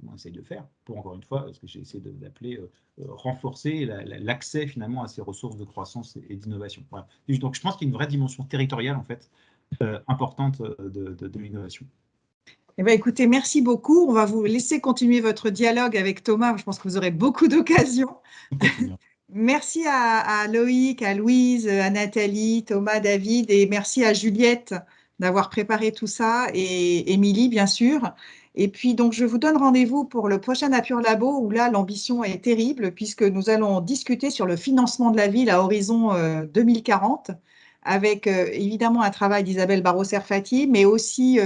F: on essaye de faire, pour encore une fois, ce que j'ai essayé d'appeler renforcer l'accès finalement à ces ressources de croissance et d'innovation. Voilà. Donc je pense qu'il y a une vraie dimension territoriale en fait importante de l'innovation.
A: Eh bien, écoutez, merci beaucoup. On va vous laisser continuer votre dialogue avec Thomas. Je pense que vous aurez beaucoup d'occasions. Merci à Loïc, à Louise, à Nathalie, Thomas, David, et merci à Juliette d'avoir préparé tout ça, et Émilie, bien sûr. Et puis, donc, je vous donne rendez-vous pour le prochain Apure Labo, où là, l'ambition est terrible, puisque nous allons discuter sur le financement de la ville à horizon 2040, avec évidemment un travail d'Isabelle Barraud-Serfati, mais aussi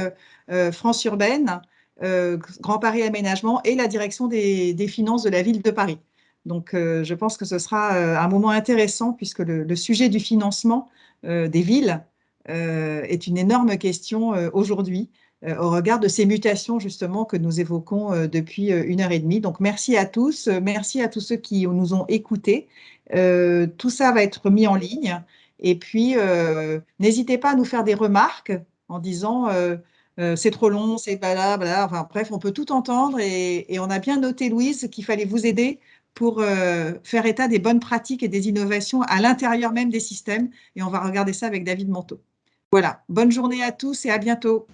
A: France Urbaine, Grand Paris Aménagement et la direction des finances de la ville de Paris. Donc, je pense que ce sera un moment intéressant, puisque le sujet du financement des villes est une énorme question aujourd'hui, au regard de ces mutations justement que nous évoquons depuis 1 heure et demie. Donc merci à tous ceux qui nous ont écoutés. Tout ça va être mis en ligne et puis n'hésitez pas à nous faire des remarques en disant c'est trop long, c'est pas là, voilà. Enfin bref, on peut tout entendre et on a bien noté, Louise, qu'il fallait vous aider pour faire état des bonnes pratiques et des innovations à l'intérieur même des systèmes et on va regarder ça avec David Monteau. Voilà, bonne journée à tous et à bientôt.